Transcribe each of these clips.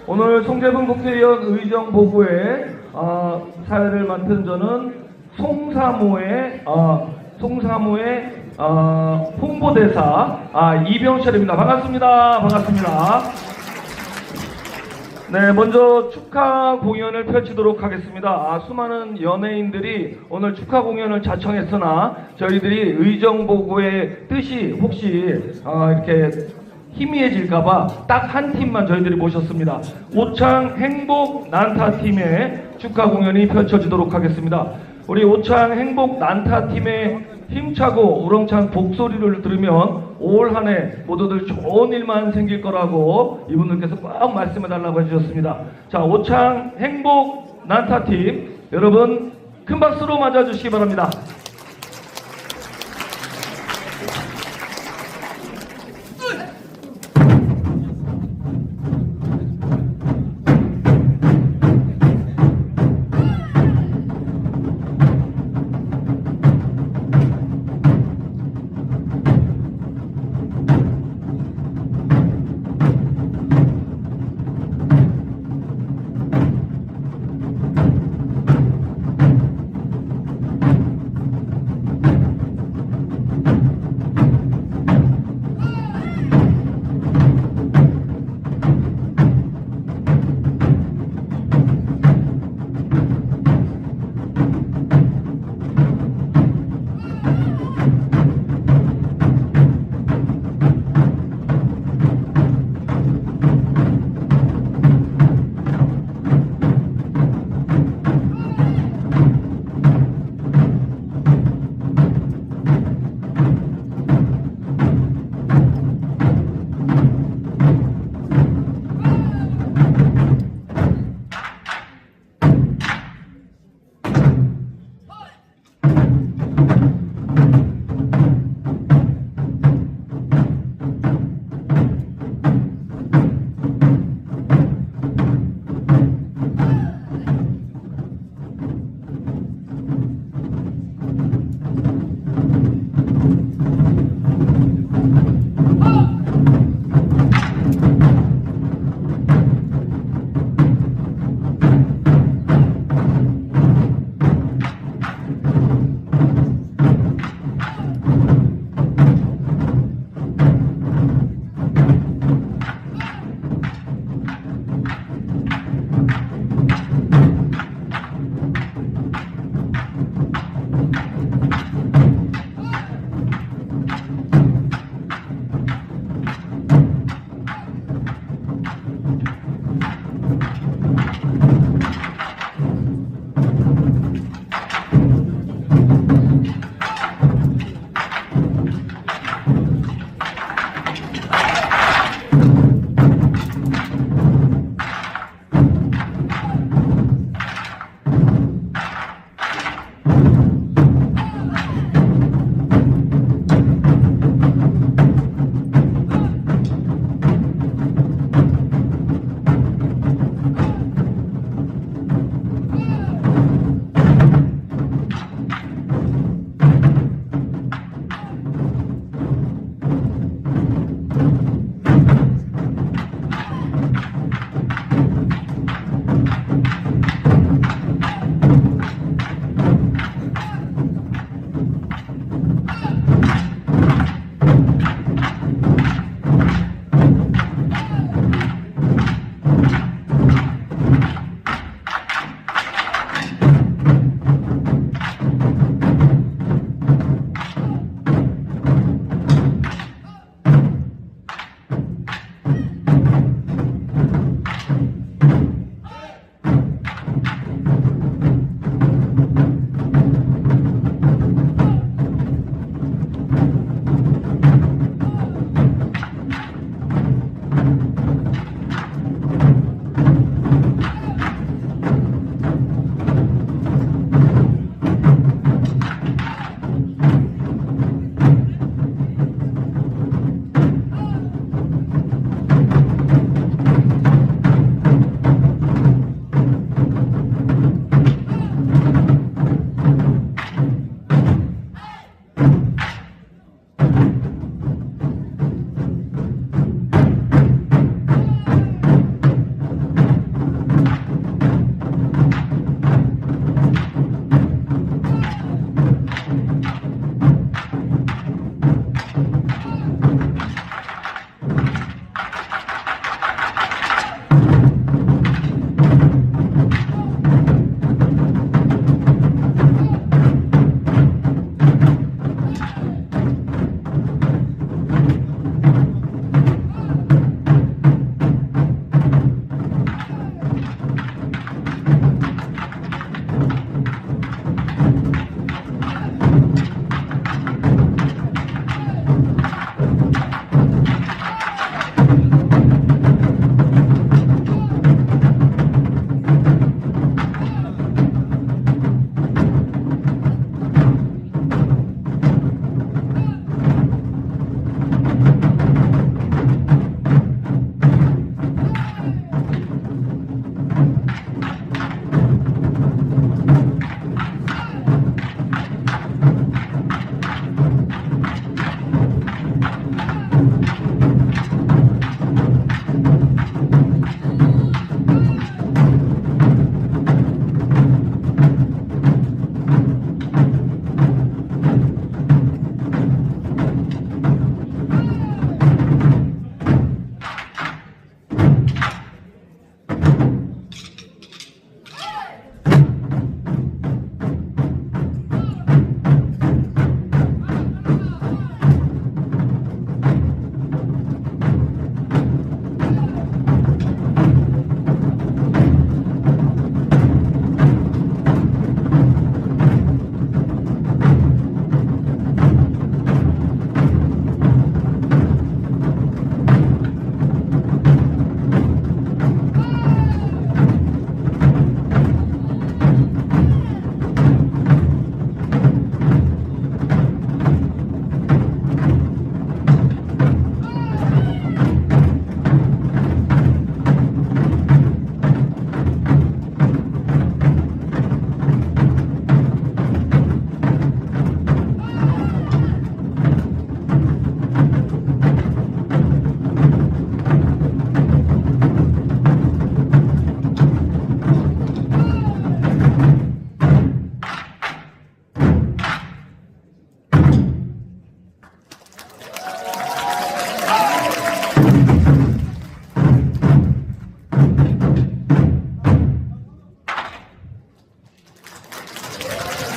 오늘 송재분 국회의원 의정 보고에 사회를 맡은 저는 송사모의 홍보대사 이병철입니다. 반갑습니다. 반갑습니다. 네, 먼저 축하 공연을 펼치도록 하겠습니다. 수많은 연예인들이 오늘 축하 공연을 자청했으나 저희들이 의정보고의 뜻이 혹시 이렇게 희미해질까봐 딱 한 팀만 저희들이 모셨습니다. 오창 행복 난타 팀의 축하 공연이 펼쳐지도록 하겠습니다. 우리 오창 행복 난타 팀의 힘차고 우렁찬 복소리를 들으면 올 한 해 모두들 좋은 일만 생길 거라고 이분들께서 꼭 말씀해 달라고 해주셨습니다. 자, 오창 행복 난타 팀 여러분 큰 박수로 맞아 주시기 바랍니다.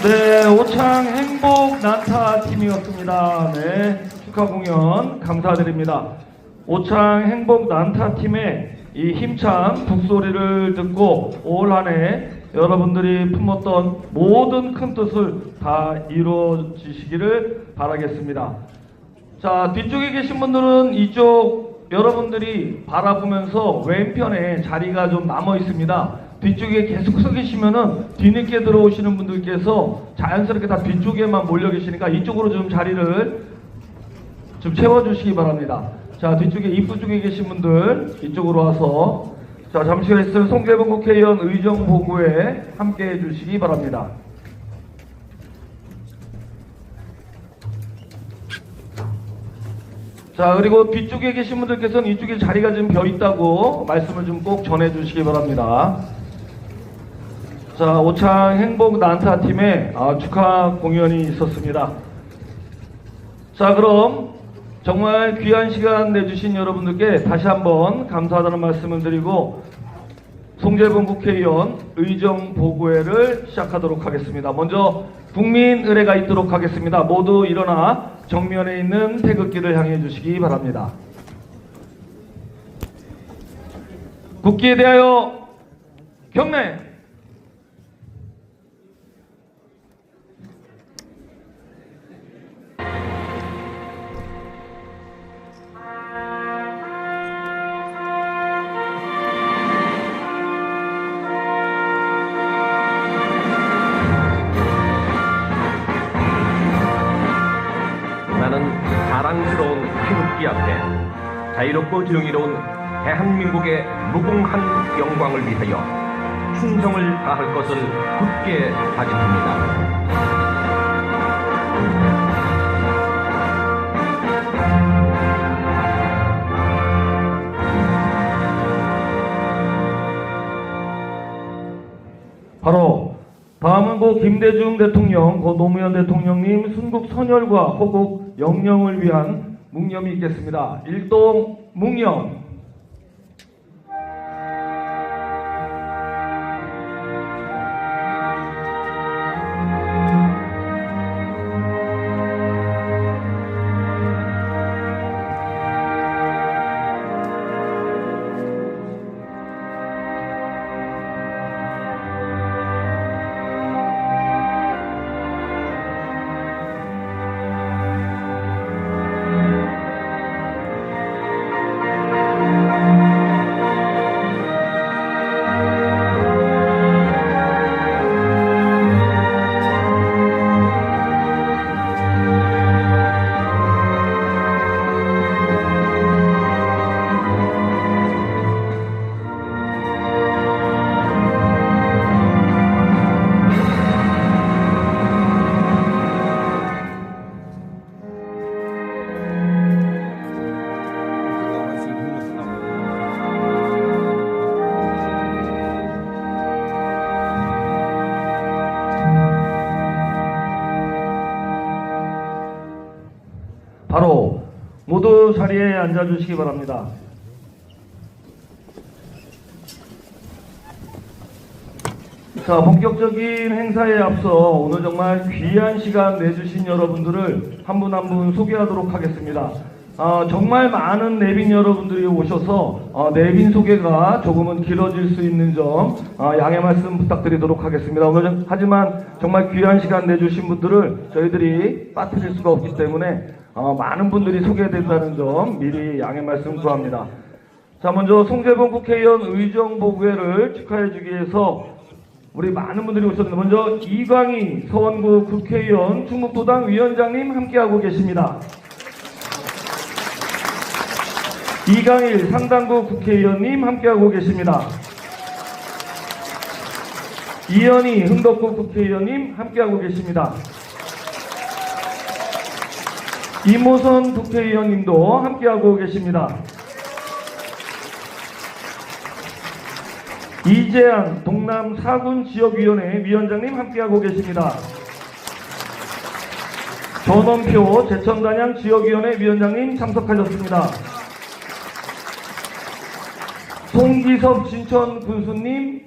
네, 오창 행복 난타 팀이었습니다. 네, 축하 공연 감사드립니다. 오창 행복 난타 팀의 이 힘찬 북소리를 듣고 올 한해 여러분들이 품었던 모든 큰 뜻을 다 이루어지시기를 바라겠습니다. 자, 뒤쪽에 계신 분들은 이쪽 여러분들이 바라보면서 왼편에 자리가 좀 남아 있습니다. 뒤쪽에 계속 서 계시면은 뒤늦게 들어오시는 분들께서 자연스럽게 다 뒤쪽에만 몰려 계시니까 이쪽으로 좀 자리를 좀 채워주시기 바랍니다. 자, 뒤쪽에 입구 쪽에 계신 분들 이쪽으로 와서 자, 잠시 후에 있을 송재봉 국회의원 의정 보고에 함께 해주시기 바랍니다. 자, 그리고 뒤쪽에 계신 분들께서는 이쪽에 자리가 좀 비어 있다고 말씀을 좀 꼭 전해주시기 바랍니다. 자, 오창 행복 난타 팀의 축하 공연이 있었습니다. 자, 그럼 정말 귀한 시간 내주신 여러분들께 다시 한번 감사하다는 말씀을 드리고 송재봉 국회의원 의정 보고회를 시작하도록 하겠습니다. 먼저 국민의례가 있도록 하겠습니다. 모두 일어나 정면에 있는 태극기를 향해 주시기 바랍니다. 국기에 대하여 경례! 나는 자랑스러운 태극기 앞에 자유롭고 정의로운 대한민국의 무궁한 영광을 위하여 충성을 다할 것을 굳게 다짐합니다. 바로 다음은 고 김대중 대통령, 고 노무현 대통령님 순국 선열과 호국 영령을 위한 묵념이 있겠습니다. 일동 묵념. 바로 모두 자리에 앉아주시기 바랍니다. 자, 본격적인 행사에 앞서 오늘 정말 귀한 시간 내주신 여러분들을 한 분 한 분 소개하도록 하겠습니다. 정말 많은 내빈 여러분들이 오셔서 내빈 소개가 조금은 길어질 수 있는 점 양해 말씀 부탁드리도록 하겠습니다. 오늘 하지만 정말 귀한 시간 내주신 분들을 저희들이 빠뜨릴 수가 없기 때문에 많은 분들이 소개된다는 점 미리 양해 말씀 구합니다. 자, 먼저 송재봉 국회의원 의정보고회를 축하해 주기 위해서 우리 많은 분들이 오셨는데 먼저 이광희 서원구 국회의원 충북도당 위원장님 함께하고 계십니다. 이강일 상당구 국회의원님 함께하고 계십니다. 이현희 흥덕구 국회의원님 함께하고 계십니다. 이모선 국회의원님도 함께하고 계십니다. 이재한 동남 4군 지역위원회 위원장님 함께하고 계십니다. 전원표 제천단양 지역위원회 위원장님 참석하셨습니다. 송기섭 진천 군수님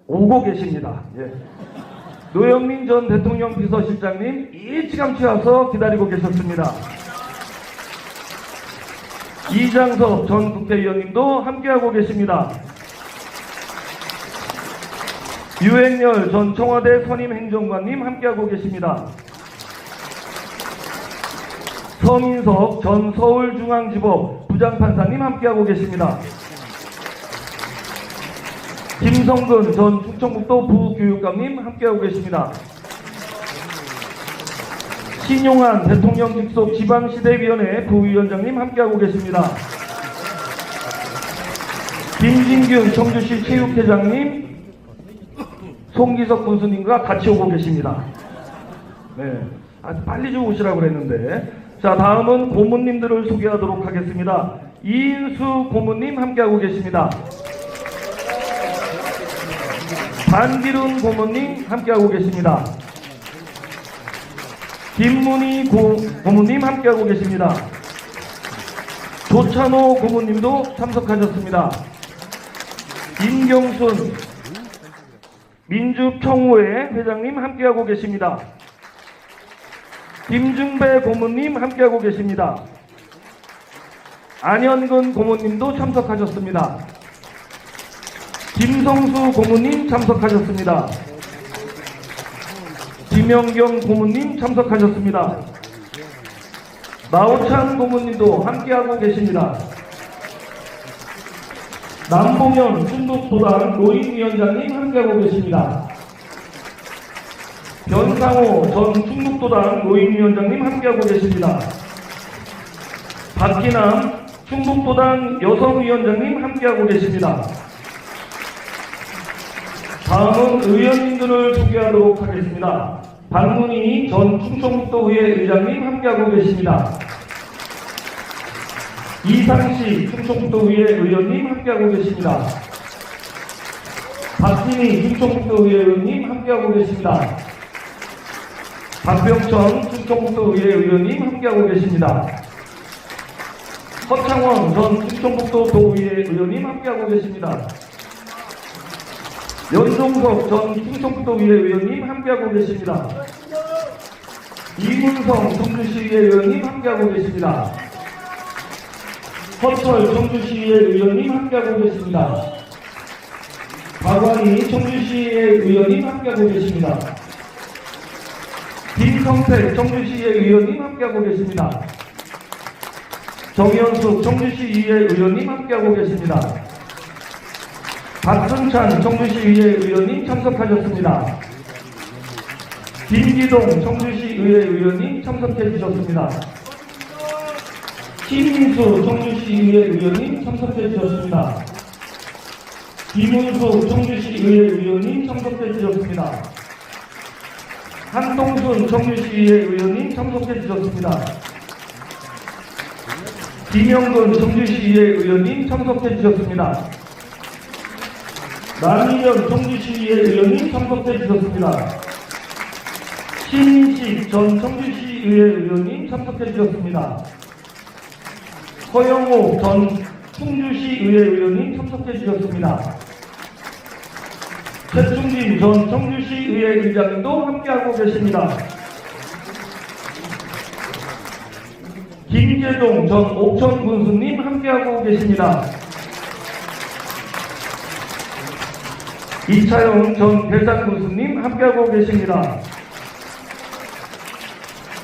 오고 계십니다. 예. 노영민 전 대통령 비서실장님 일찌감치 와서 기다리고 계셨습니다. 이장섭 전 국회의원님도 함께하고 계십니다. 유행열 전 청와대 선임행정관님 함께하고 계십니다. 서민석 전 서울중앙지법 부장판사님 함께하고 계십니다. 김성근 전 충청북도 부교육감님 함께하고 계십니다. 신용한 대통령 직속 지방시대위원회 부위원장님 함께하고 계십니다. 김진균 청주시 체육회장님, 송기석 군수님과 같이 오고 계십니다. 네, 아주 빨리 좀 오시라고 그랬는데. 자, 다음은 고문님들을 소개하도록 하겠습니다. 이인수 고문님 함께하고 계십니다. 반기룬 고문님 함께하고 계십니다. 김문희 고문님 함께하고 계십니다. 조찬호 고문님도 참석하셨습니다. 임경순 민주평호회 회장님 함께하고 계십니다. 김중배 고문님 함께하고 계십니다. 안현근 고문님도 참석하셨습니다. 김성수 고문님 참석하셨습니다. 김영경 고문님 참석하셨습니다. 나오찬 고문님도 함께하고 계십니다. 남봉현 충북도당 노인위원장님 함께하고 계십니다. 변상호 전 충북도당 노인위원장님 함께하고 계십니다. 박기남 충북도당 여성위원장님 함께하고 계십니다. 다음은 의원님들을 소개하도록 하겠습니다. 박문희 전 충청북도의회 의장님 함께하고 계십니다. 이상식 충청북도의회 의원님 함께하고 계십니다. 박진희 충청북도의회 의원님 함께하고 계십니다. 박병천 충청북도의회 의원님 함께하고 계십니다. 허창원 전 충청북도 도의회 의원님 함께하고 계십니다. 연종석 전 충청북도의회 의원님 함께하고 계십니다. 이문성 청주시의회 의원님 함께하고 계십니다. 허철 청주시의회 의원님 함께하고 계십니다. 박완희 청주시의회 의원님 함께하고 계십니다. 김성택 청주시의회 의원님 함께하고 계십니다. 정현숙 청주시의회 의원님 함께하고 계십니다. 박승찬 청주시의회 의원님 참석하셨습니다. 김기동 청주시의회 의원님 참석해 주셨습니다. 김민수 청주시의회 의원님 참석해 주셨습니다. 김은수 청주시의회 의원님 참석해 주셨습니다. 한동순 청주시의회 의원님 참석해 주셨습니다. 김영근 청주시의회 의원님 참석해 주셨습니다. 남희연 청주시의회 의원님 참석해 주셨습니다. 신인식 전 청주시의회 의원님 참석해 주셨습니다. 허영호 전 충주시의회 의원님 참석해 주셨습니다. 최충진 전 청주시의회 의장님도 함께하고 계십니다. 김재동 전 옥천 군수님 함께하고 계십니다. 이차영 전 대산 군수님 함께하고 계십니다.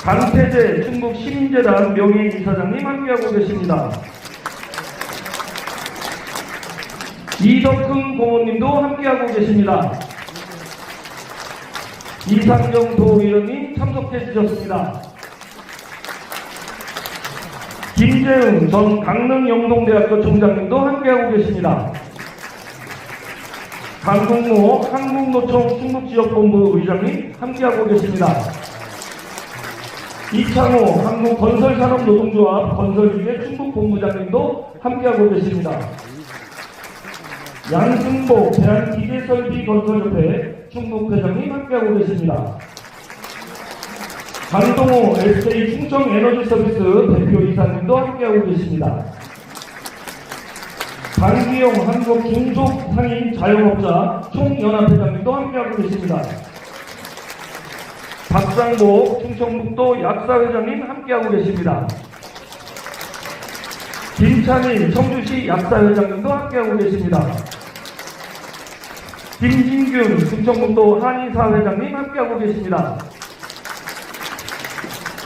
강태재 충북 시민재단 명예이사장님 함께하고 계십니다. 이덕훈 고모님도 함께하고 계십니다. 이상정 도의원님 참석해 주셨습니다. 김재웅 전 강릉영동대학교 총장님도 함께하고 계십니다. 강동모 한국노총 충북지역본부 의장님 함께하고 계십니다. 이창호 한국건설산업노동조합 건설기계 충북본부장님도 함께하고 계십니다. 양승복 대한기계설비건설협회 충북회장님 함께하고 계십니다. 강동호 SK 충청에너지서비스 대표이사님도 함께하고 계십니다. 강기용 한국중소상인 자영업자 총연합회장님도 함께하고 계십니다. 박상복 충청북도 약사회장님 함께하고 계십니다. 김찬일 청주시 약사회장님도 함께하고 계십니다. 김진균 충청북도 한의사회장님 함께하고 계십니다.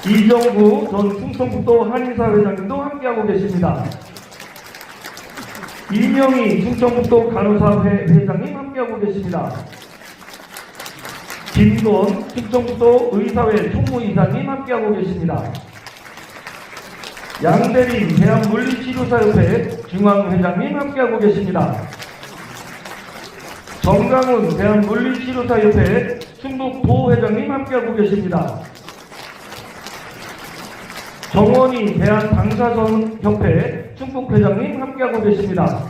이정구 전 충청북도 한의사회장님도 함께하고 계십니다. 이명희 충청북도 간호사회 회장님 함께하고 계십니다. 김돈 충청북도 의사회 총무이사님 함께하고 계십니다. 양대림 대한물리치료사협회 중앙회장님 함께하고 계십니다. 정강훈 대한물리치료사협회 충북도회장님 함께하고 계십니다. 정원희 대한방사선협회 충북회장님 함께하고 계십니다.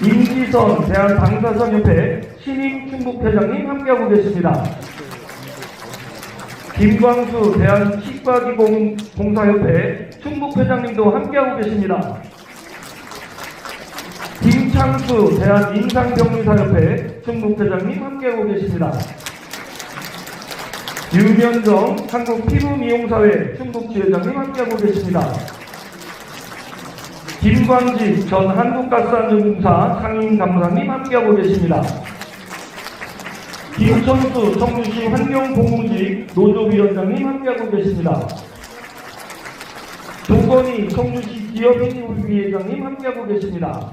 임지선 대한방사선협회 신임 충북회장님 함께하고 계십니다. 김광수 대한치과기공사협회 충북회장님도 함께하고 계십니다. 김창수 대한인상병리사협회 충북회장님 함께하고 계십니다. 유면정 한국피부미용사회 충북지회장님 함께하고 계십니다. 김광직 전 한국가스안전공사 상임감사님 함께하고 계십니다. 김천수 청주시 환경공무직 노조위원장님 함께하고 계십니다. 조건희 청주시 기업인회장님 함께하고 계십니다.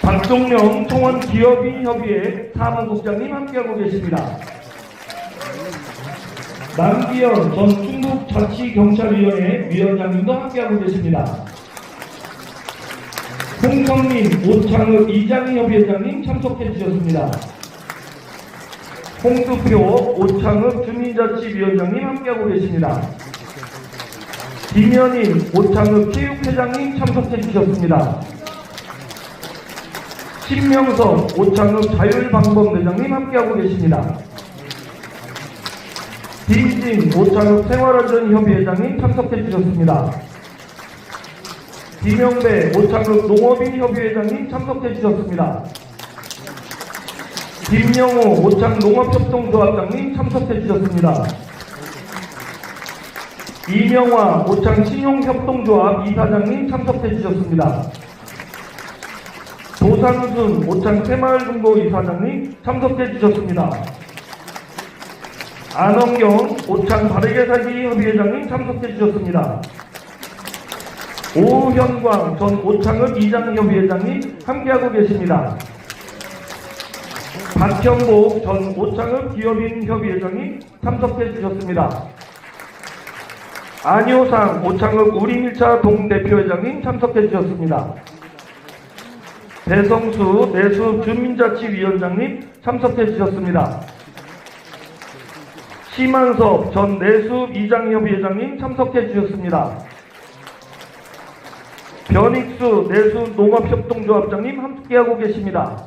박종령 청원 기업인협의회 사무국장님 함께하고 계십니다. 남기현 전 충북자치경찰위원회 위원장님도 함께하고 계십니다. 홍성민 오창읍 이장협의회장님 참석해 주셨습니다. 홍수표 오창읍 주민자치위원장님 함께하고 계십니다. 김현인 오창읍 체육회장님 참석해 주셨습니다. 신명석 오창읍 자율방범대장님 함께하고 계십니다. 김진 오창읍 생활안전협의회장님 참석해 주셨습니다. 김영배 오창읍 농업인협의회장님 참석해 주셨습니다. 김영호 오창 농업협동조합장님 참석해 주셨습니다. 이명화 오창 신용협동조합 이사장님 참석해 주셨습니다. 도상순 오창 새마을금고 이사장님 참석해 주셨습니다. 안원경 오창 바르게살기 협의회장님 참석해 주셨습니다. 오현광 전 오창읍 이장협의회장님 함께하고 계십니다. 박형복 전 오창읍 기업인협의회장님 참석해 주셨습니다. 안효상 오창읍 우리밀차 동대표회장님 참석해 주셨습니다. 배성수 내수 주민자치위원장님 참석해 주셨습니다. 심한섭 전 내수 이장협의회장님 참석해 주셨습니다. 변익수 내수 농업협동조합장님 함께하고 계십니다.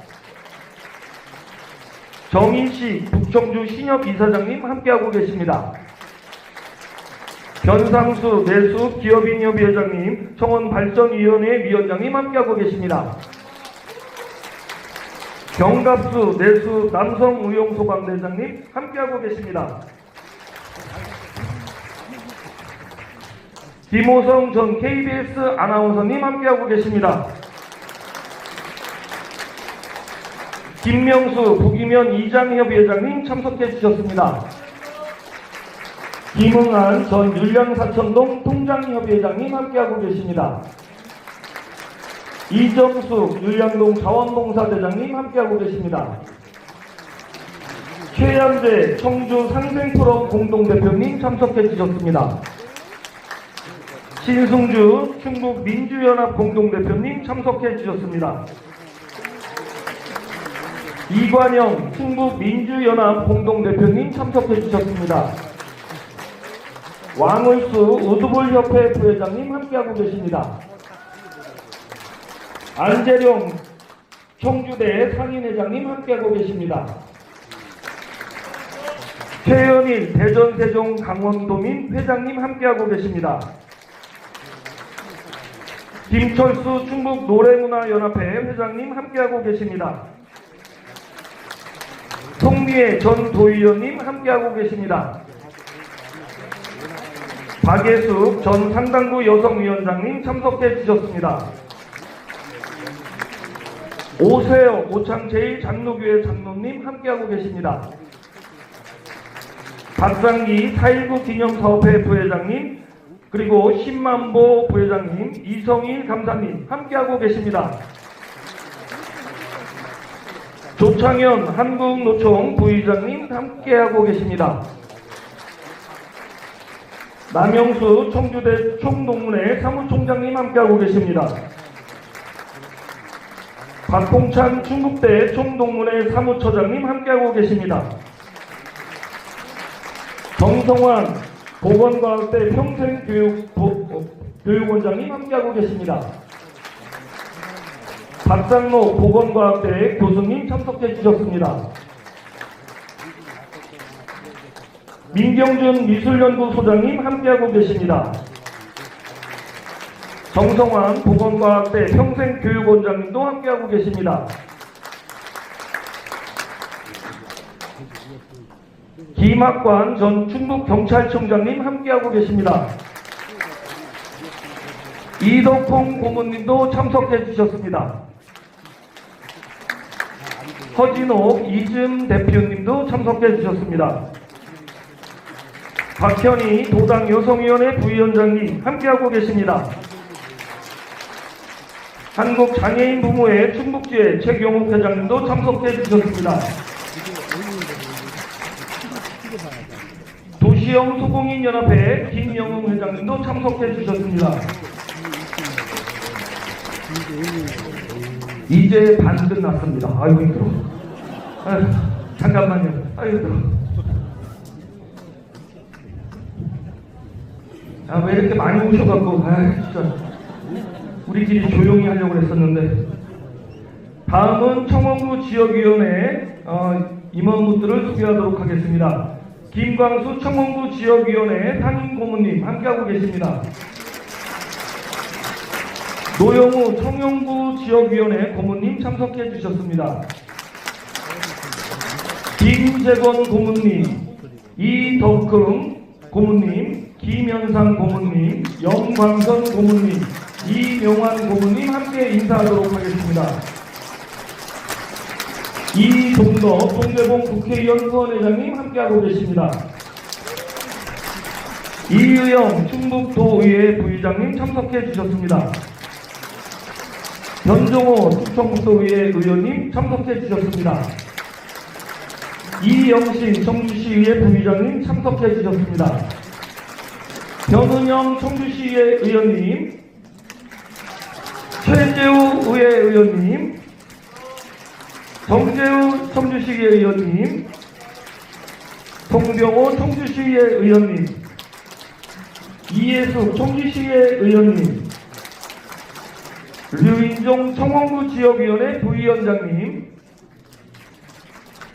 정인식 북청주 신협이사장님 함께하고 계십니다. 변상수 내수 기업인협의회장님 청원발전위원회 위원장님 함께하고 계십니다. 경갑수 내수 남성의용소방대장님 함께하고 계십니다. 김호성 전 KBS 아나운서님 함께하고 계십니다. 김명수 북이면 이장협의회장님 참석해 주셨습니다. 김응한 전 율량사천동 통장협의회장님 함께하고 계십니다. 이정숙 율량동 자원봉사대장님 함께하고 계십니다. 최양재 청주 상생포럼 공동대표님 참석해 주셨습니다. 신승주 충북민주연합 공동대표님 참석해 주셨습니다. 이관영 충북민주연합 공동대표님 참석해 주셨습니다. 왕을수 우두볼협회 부회장님 함께하고 계십니다. 안재룡 청주대 상인회장님 함께하고 계십니다. 최연일 대전 세종 강원도민 회장님 함께하고 계십니다. 김철수 충북 노래문화연합회 회장님 함께하고 계십니다. 송리애 전 도의원님 함께하고 계십니다. 박예숙 전 상당구 여성위원장님 참석해 주셨습니다. 오세혁 오창제일 장로교회 장로님 함께하고 계십니다. 박상기 4.19 기념사업회 부회장님, 그리고 신만보 부회장님, 이성일 감사님 함께하고 계십니다. 조창현 한국노총 부의장님 함께하고 계십니다. 남영수 청주대 총동문회 사무총장님 함께하고 계십니다. 박홍찬 충북대 총동문회 사무처장님 함께하고 계십니다. 정성환 보건과학대 평생교육원장님 함께하고 계십니다. 박상록 보건과학대 교수님 참석해 주셨습니다. 민경준 미술연구소장님 함께하고 계십니다. 정성환 보건과학대 평생교육원장님도 함께하고 계십니다. 김학관 전 충북경찰청장님 함께하고 계십니다. 이덕홍 고문님도 참석해 주셨습니다. 허진옥 이즘 대표님도 참석해 주셨습니다. 박현희 도당 여성위원회 부위원장님 함께하고 계십니다. 한국장애인 부모회 충북지회 최경욱 회장님도 참석해 주셨습니다. 도시형 소공인연합회 김영웅 회장님도 참석해 주셨습니다. 이제 반 끝났습니다. 아이고 힘들어. 아유, 잠깐만요. 아이고 힘들어. 아, 왜 이렇게 많이 오셔갖고, 아 진짜 우리끼리 조용히 하려고 했었는데. 다음은 청원구 지역위원회 임원분들을 소개하도록 하겠습니다. 김광수 청원구 지역위원회 상임고문님 함께하고 계십니다. 노영우 청영구 지역위원회 고문님 참석해 주셨습니다. 김재건 고문님, 이덕흥 고문님, 김현상 고문님, 영광선 고문님, 이명환 고문님 함께 인사하도록 하겠습니다. 이동덕 동대봉 국회의원 후원회장님 함께하고 계십니다. 이의영 충북도의회 부의장님 참석해 주셨습니다. 변종호 충청북도의회 의원님 참석해 주셨습니다. 이영신 청주시의회 부의장님 참석해 주셨습니다. 변은영 청주시의회 의원님, 최재우 의회 의원님, 정재우 청주시의회 의원님, 송병호 청주시의회 의원님, 이예숙 청주시의회 의원님, 류인종 청원구 지역위원회 부위원장님,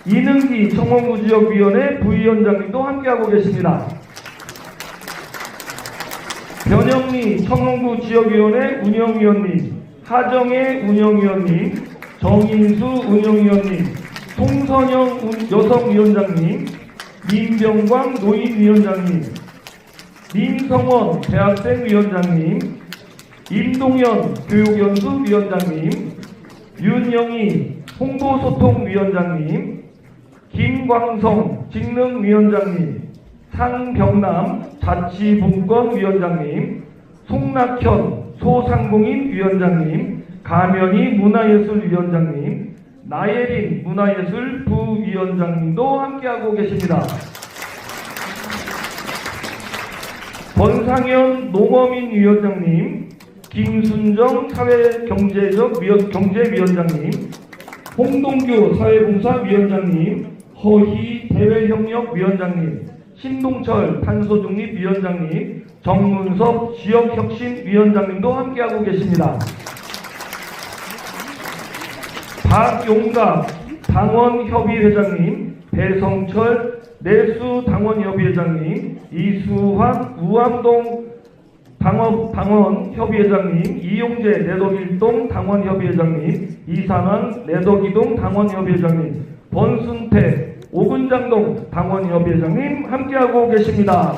이능기 청원구 지역위원회 부위원장님도 함께하고 계십니다. 변영미 청원구 지역위원회 운영위원님, 하정혜 운영위원님, 정인수 운영위원님, 송선영 여성위원장님, 민병광 노인위원장님, 민성원 대학생위원장님, 임동현 교육연수위원장님, 윤영희 홍보소통위원장님, 김광성 직능위원장님, 상병남 자치분권위원장님, 송낙현 소상공인위원장님, 가면이 문화예술위원장님, 나예린 문화예술 부위원장님도 함께하고 계십니다. 권상현 농어민위원장님, 김순정 사회경제위원장님, 홍동규 사회봉사위원장님, 허희 대외협력위원장님, 신동철 탄소중립위원장님, 정문섭 지역혁신위원장님도 함께하고 계십니다. 박용갑 당원협의회장님, 배성철 내수당원협의회장님, 이수환 우암동 당원협의회장님, 이용재 내덕일동 당원협의회장님, 이상환 내덕이동 당원협의회장님, 권순태 오군장동 당원협의회장님 함께하고 계십니다.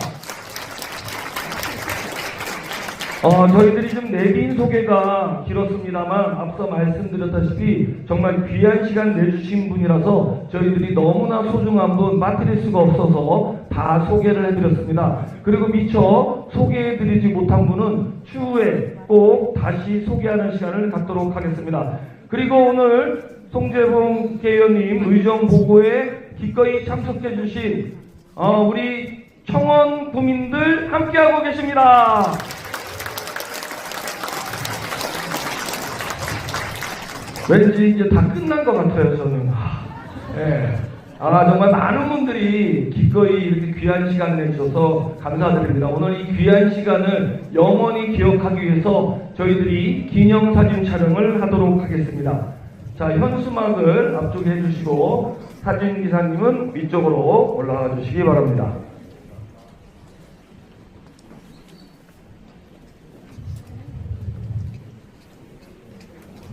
저희들이 좀 내빈 소개가 길었습니다만 앞서 말씀드렸다시피 정말 귀한 시간 내주신 분이라서 저희들이 너무나 소중한 분 빠뜨릴 수가 없어서 다 소개를 해드렸습니다. 그리고 미처 소개해드리지 못한 분은 추후에 꼭 다시 소개하는 시간을 갖도록 하겠습니다. 그리고 오늘 송재봉 국회의원님 의정보고에 기꺼이 참석해 주신 우리 청원 구민들 함께하고 계십니다. 왠지 이제 다 끝난 것 같아요, 저는. 예. 정말 많은 분들이 기꺼이 이렇게 귀한 시간 내주셔서 감사드립니다. 오늘 이 귀한 시간을 영원히 기억하기 위해서 저희들이 기념사진 촬영을 하도록 하겠습니다. 자, 현수막을 앞쪽에 해주시고 사진기사님은 위쪽으로 올라가 주시기 바랍니다.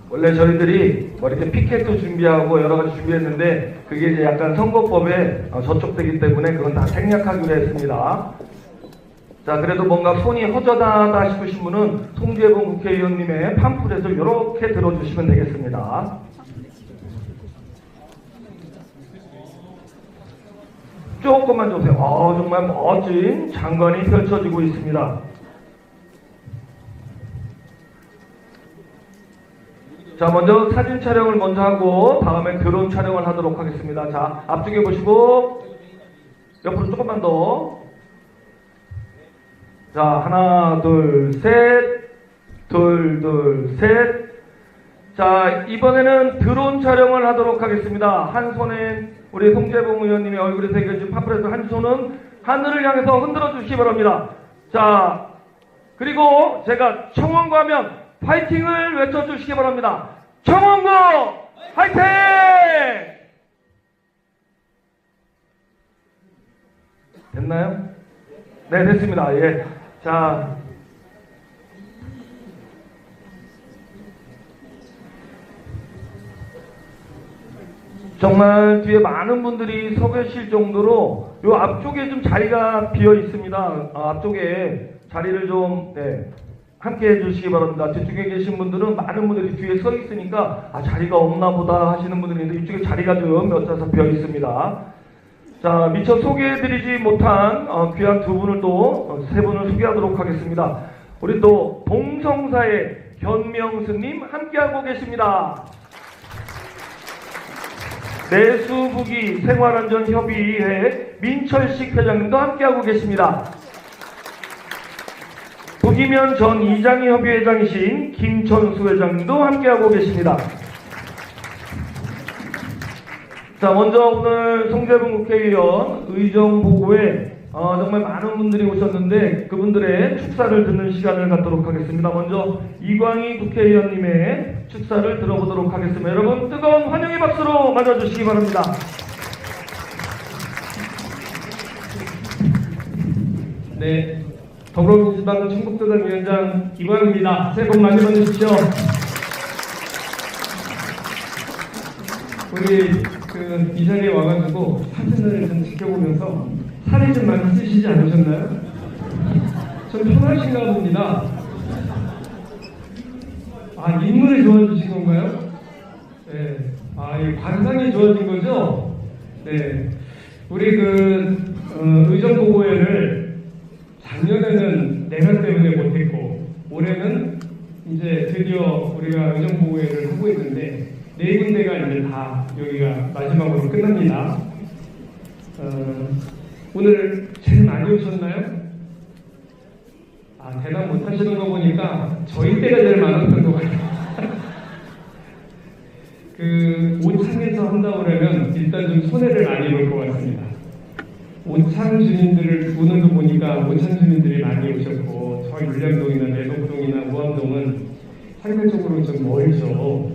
원래 저희들이 뭐 이렇게 피켓도 준비하고 여러 가지 준비했는데 그게 이제 약간 선거법에 저촉되기 때문에 그건 다 생략하기로 했습니다. 자, 그래도 뭔가 손이 허전하다 싶으신 분은 송재봉 국회의원님의 팜플렛을 이렇게 들어주시면 되겠습니다. 조금만 주세요. 정말 멋진 장관이 펼쳐지고 있습니다. 자, 먼저 사진 촬영을 먼저 하고 다음에 드론 촬영을 하도록 하겠습니다. 자, 앞쪽에 보시고 옆으로 조금만 더. 자, 하나, 둘, 셋. 둘, 셋. 자, 이번에는 드론 촬영을 하도록 하겠습니다. 한 손엔 우리 송재봉 의원님의 얼굴에 새겨진 팜플렛을, 한 손은 하늘을 향해서 흔들어 주시기 바랍니다. 자, 그리고 제가 청원고 하면 파이팅을 외쳐주시기 바랍니다. 청원고 파이팅! 됐나요? 네, 됐습니다. 예. 자, 정말 뒤에 많은 분들이 서 계실 정도로 요 앞쪽에 좀 자리가 비어 있습니다. 앞쪽에 자리를 좀 함께 해주시기 바랍니다. 뒤쪽에 계신 분들은 많은 분들이 뒤에 서 있으니까 자리가 없나 보다 하시는 분들이 있는데 이쪽에 자리가 좀 몇 자석 비어 있습니다. 자, 미처 소개해드리지 못한 귀한 두 분을 또 세 분을 소개하도록 하겠습니다. 우리 또 동성사의 변명수님 함께하고 계십니다. 내수부기 생활안전협의회 민철식 회장님도 함께하고 계십니다. 부기면 전 이장희 협의회장이신 김천수 회장님도 함께하고 계십니다. 자, 먼저 오늘 송재봉 국회의원 의정보고에 정말 많은 분들이 오셨는데 그분들의 축사를 듣는 시간을 갖도록 하겠습니다. 먼저 이광희 국회의원님의 축사를 들어보도록 하겠습니다. 여러분 뜨거운 환영의 박수로 맞아주시기 바랍니다. 네, 더불어민주당 충북도당위원장 이광희입니다. 새해 복 많이 받으십시오. 우리 이 자리에 와가지고 사진을 좀 지켜보면서 살이 좀 많이 쓰시지 않으셨나요? 좀 편하신가 봅니다. 인물이 좋아지신 건가요? 네. 이 관상이 좋아진 거죠? 네. 우리 의정보고회를 작년에는 내가 때문에 못했고, 올해는 이제 드디어 우리가 의정보고회를 하고 있는데, 4군데가 이제 다 여기가 마지막으로 끝납니다. 오늘 제일 많이 오셨나요? 대답 못 하시는 거 보니까 저희 때가 제일 많았던 것 같아요. 온창에서 한다고 그러면 일단 좀 손해를 많이 볼 것 같습니다. 온창 주민들을 오늘도 보니까 온창 주민들이 많이 오셨고, 저희 물량동이나 내곡동이나 무암동은 상대적으로 좀 멀죠.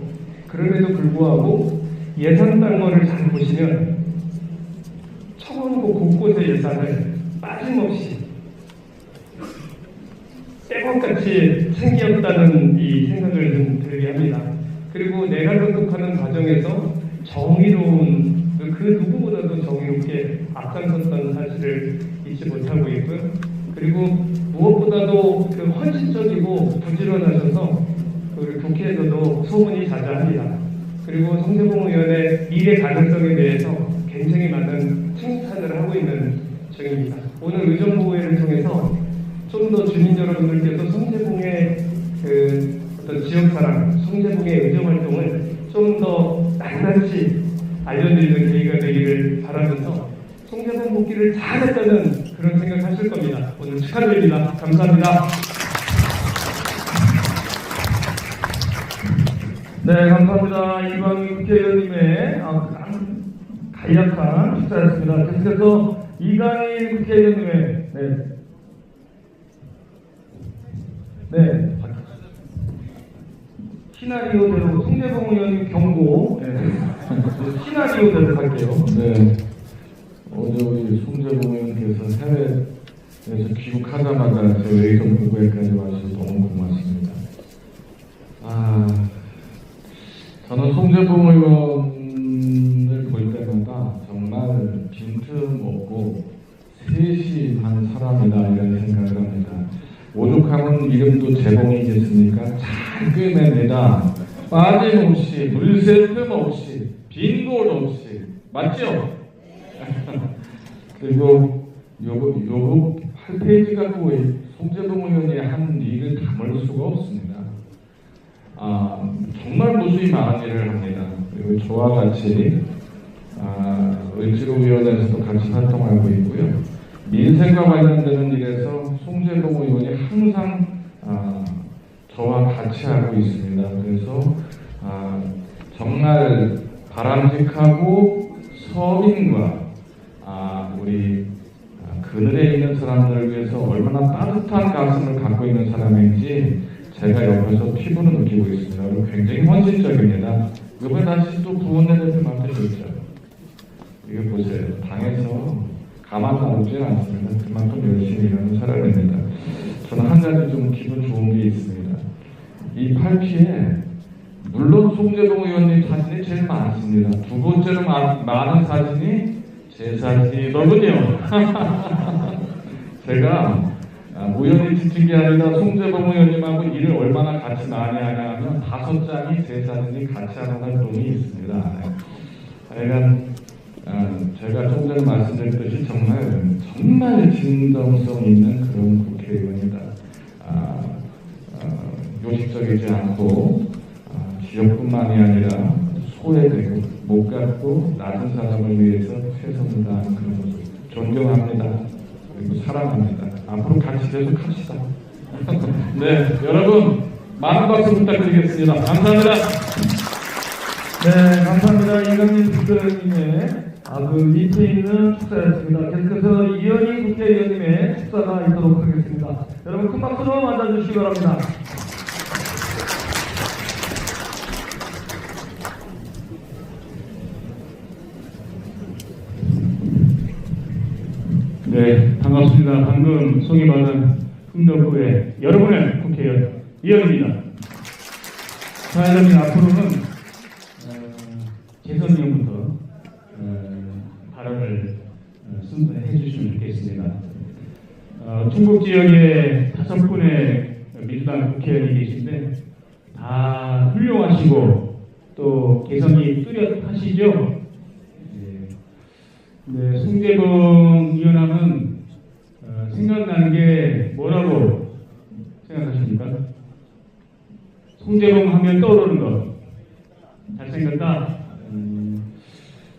그럼에도 불구하고 예산 단거를 잘 보시면 청원고 곳곳의 예산을 빠짐없이 빼곡같이 챙겼다는 이 생각을 좀 들게 합니다. 그리고 내가 선택하는 과정에서 정의로운 아주 그 누구보다도 정의롭게 앞장섰다는 사실을 잊지 못하고 있고요. 그리고 무엇보다도 그 헌신적이고 부지런하셔서 그 국회에서도 소문이 자자합니다. 그리고 송재봉 의원의 미래 가능성에 대해서 굉장히 많은 칭찬을 하고 있는 중입니다. 오늘 의정부회를 통해서 좀 더 주민 여러분들께서 송재봉의 그 어떤 지역사랑, 송재봉의 의정활동을 좀 더 낱낱이 알려드리는 계기가 되기를 바라면서 송재봉 복귀를 잘했다는 그런 생각하실 겁니다. 오늘 축하드립니다. 감사합니다. 네, 감사합니다. 이광희 국회의원님의 간략한 축사였습니다. 계속해서 이광희 국회의원님의 시나리오대로 송재봉 의원님 경고 시나리오대로 갈게요. 네. 어제 우리 송재봉 의원께서 해외에서 귀국하자마자 제 의정부에까지 와주셔서 너무 고맙습니다. 저는 송재봉 의원을 볼 때마다 정말 빈틈없고 세심한 사람이다 이런 생각을 합니다. 오죽하면 이름도 재봉이겠습니까? 잘 꿰매내다 빠짐없이 물샐 틈 없이 빈곳 없이 맞죠? 그리고 요거 8페이지 갖고 송재봉 의원이 한 일을 담을 수가 없습니다. 정말 무수히 많은 일을 합니다. 그리고 저와 같이 을지로위원회에서도 같이 활동하고 있고요. 민생과 관련되는 일에서 송재봉 의원이 항상 저와 같이 하고 있습니다. 그래서 정말 바람직하고 서민과 우리 그늘에 있는 사람들을 위해서 얼마나 따뜻한 가슴을 갖고 있는 사람인지 제가 옆에서 피부로 느끼고 있습니다. 그리고 굉장히 헌신적입니다. 이번에 다시 또 부원회를 맡아줬죠. 이거 보세요. 당에서 가만 놔두질 않습니다. 그만큼 열심히 일하는 사람입니다. 저는 한 가지 좀 기분 좋은 게 있습니다. 이 8피에 물론 송재봉 의원님 사진이 제일 많습니다. 두 번째로 많은 사진이 제 사진이더군요. 제가 우연히 지킨 게 아니라 송재봉 의원님하고 일을 얼마나 같이 많이 하냐 하면 5장이 제 사진이 같이 하는 활동이 있습니다. 하여간 제가 좀 전에 말씀드렸듯이 정말 진정성 있는 그런 국회의원이다. 요식적이지 않고 지역뿐만이 아니라 소외되고 못 갖고 낮은 사람을 위해서 최선을 다하는 그런 모습 존경합니다. 그리고 사랑합니다. 앞으로 같이 계속 합시다. 네, 여러분 많은 박수 부탁드리겠습니다. 감사합니다. 네, 감사합니다. 이광희 국회의원님의 그 밑에 있는 축사였습니다. 계속해서 이현희 국회의원님의 축사가 있도록 하겠습니다. 여러분 큰 박수로 맞아주시기 바랍니다. 네, 반갑습니다. 방금 소개받은 흥덕구의 여러분의 국회의원 이현입니다. 자, 여러분 앞으로는 재선위원부터 발언을 해주시면 좋겠습니다. 충북 지역에 5분의 민주당 국회의원이 계신데 다 훌륭하시고 또 개성이 뚜렷하시죠? 네, 송재봉 의원하면 생각나는 게 뭐라고 생각하십니까? 송재봉 하면 떠오르는 것 잘생겼다.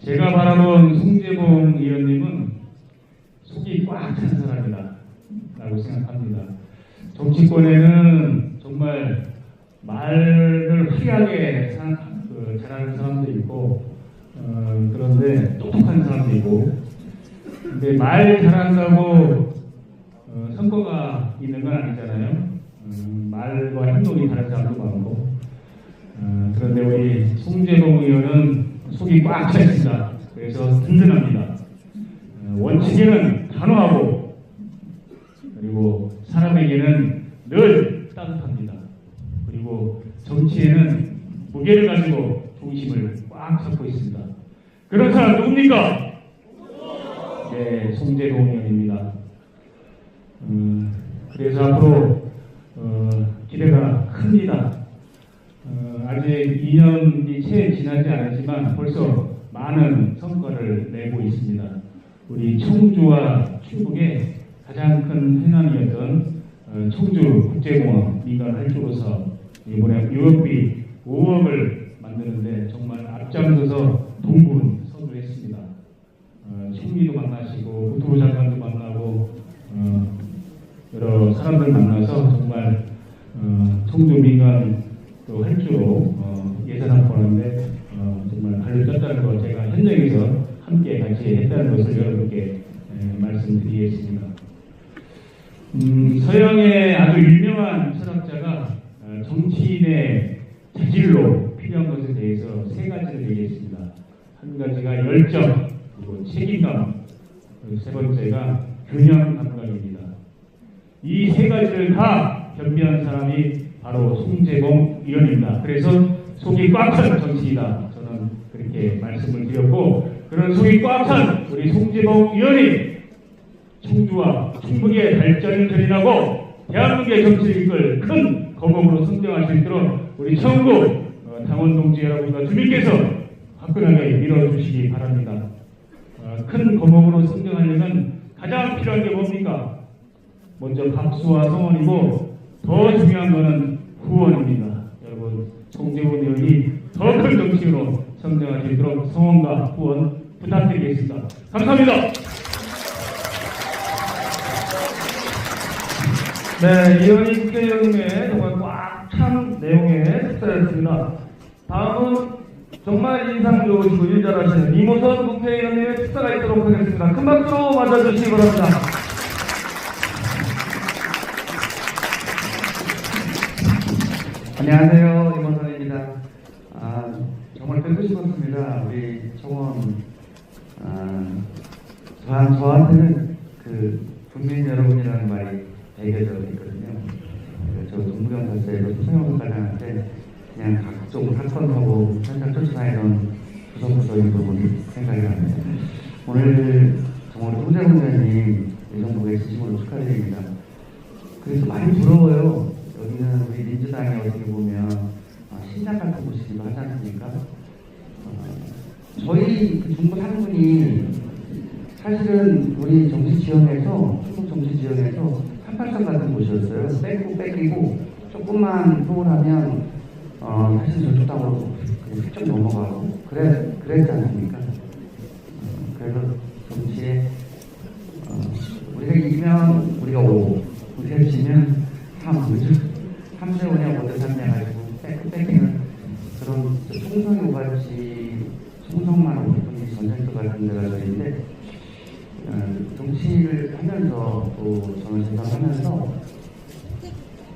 제가 바라본 송재봉 의원님은 속이 꽉 찬 사람이다 라고 생각합니다. 정치권에는 정말 말을 화려하게 잘하는 사람도 있고 그런데 똑똑한 사람도 있고 근데 말 잘한다고 성과가 있는 건 아니잖아요. 말과 행동이 다른 사람도 많고 그런데 우리 송재봉 의원은 속이 꽉 차 있습니다. 그래서 든든합니다. 원칙에는 단호하고 그리고 사람에게는 늘 따뜻합니다. 그리고 정치에는 무게를 가지고 중심을 꽉 잡고 있습니다. 그런 사람 누굽니까? 네, 송재봉 의원입니다. 그래서 앞으로 기대가 큽니다. 아직 2년이 채 지나지 않았지만 벌써 많은 성과를 내고 있습니다. 우리 청주와 충북의 가장 큰 해남이었던 청주 국제공항 민간 활주로사 이번에 유업비 5억을 만드는데 정말 앞장서서 동분 서두했습니다. 총리도 만나시고 국토부 장관도 만나고 여러 사람들 만나서 정말 청주 민간 또 활주로 예산 확보하는데 정말 발을 떴다는 거 제가 현장에서 함께 같이 했다는 것을 여러분께 말씀드리겠습니다. 서양의 아주 유명한 철학자가 정치인의 자질로 필요한 것에 대해서 세 가지를 얘기했습니다. 한 가지가 열정, 그리고 책임감, 그리고 세 번째가 균형 감각입니다. 이 세 가지를 다 겸비한 사람이 바로 송재봉 의원입니다. 그래서 속이 꽉 찬 정치이다. 저는 그렇게 말씀을 드렸고, 그런 속이 꽉 찬 우리 송재봉 의원이 청주와 충북의 발전을 견인하고 대한민국의 정치를 이끌 큰 거목으로 성장할 수 있도록 우리 청구 당원 동지 여러분과 주민께서 화끈하게 밀어주시기 바랍니다. 큰 거목으로 성장하려면 가장 필요한 게 뭡니까? 먼저 박수와 성원이고 더 중요한 것은 후원입니다. 여러분, 송재봉 의원이 더 큰 정치인으로 성장할 수 있도록 성원과 후원 부탁드리겠습니다. 감사합니다. 네, 이현희 국회의원님의 정말 꽉 찬 내용의 특사였습니다. 다음은 정말 인상 좋으시고 일 잘하시는 이모선 국회의원님의 특사가 있도록 하겠습니다. 큰 박수로 맞아주시기 바랍니다. 안녕하세요, 이모선입니다. 정말 뵙고 싶었습니다. 우리 청원 저한테는 그 국민 여러분이라는 말이 배겨져 있거든요. 저 동부경찰서에서 소형사관한테 그냥 각종 사건하고 현장 쫓아다니던 구석구석인 부분이 생각이 납니다. 오늘 정말 송재봉 의원님 예정국에 진심으로 축하드립니다. 그래서 많이 부러워요. 여기는 우리 민주당이 어떻게 보면 신장 같은 곳이기도 하지 않습니까? 저희 그 중부 3군이 사실은 우리 정치 지형에서, 충북 정치 지형에서 38선 같은 곳이었어요. 뺏기고 조금만 소홀하면 사실 저쪽 땅으로 그냥 훌쩍 넘어가고 그랬지 않습니까? 그래서 정치에 우리가 이기면 우리가 5, 우리가 지면 3, 그죠? 3대 5냐 5대 3냐 가지고 뺏기는 그런 총성이 오갈지 총성만 오갈 뿐이 전쟁터 같은 데가 저희인데 정치를 하면서 또 저는 생각하면서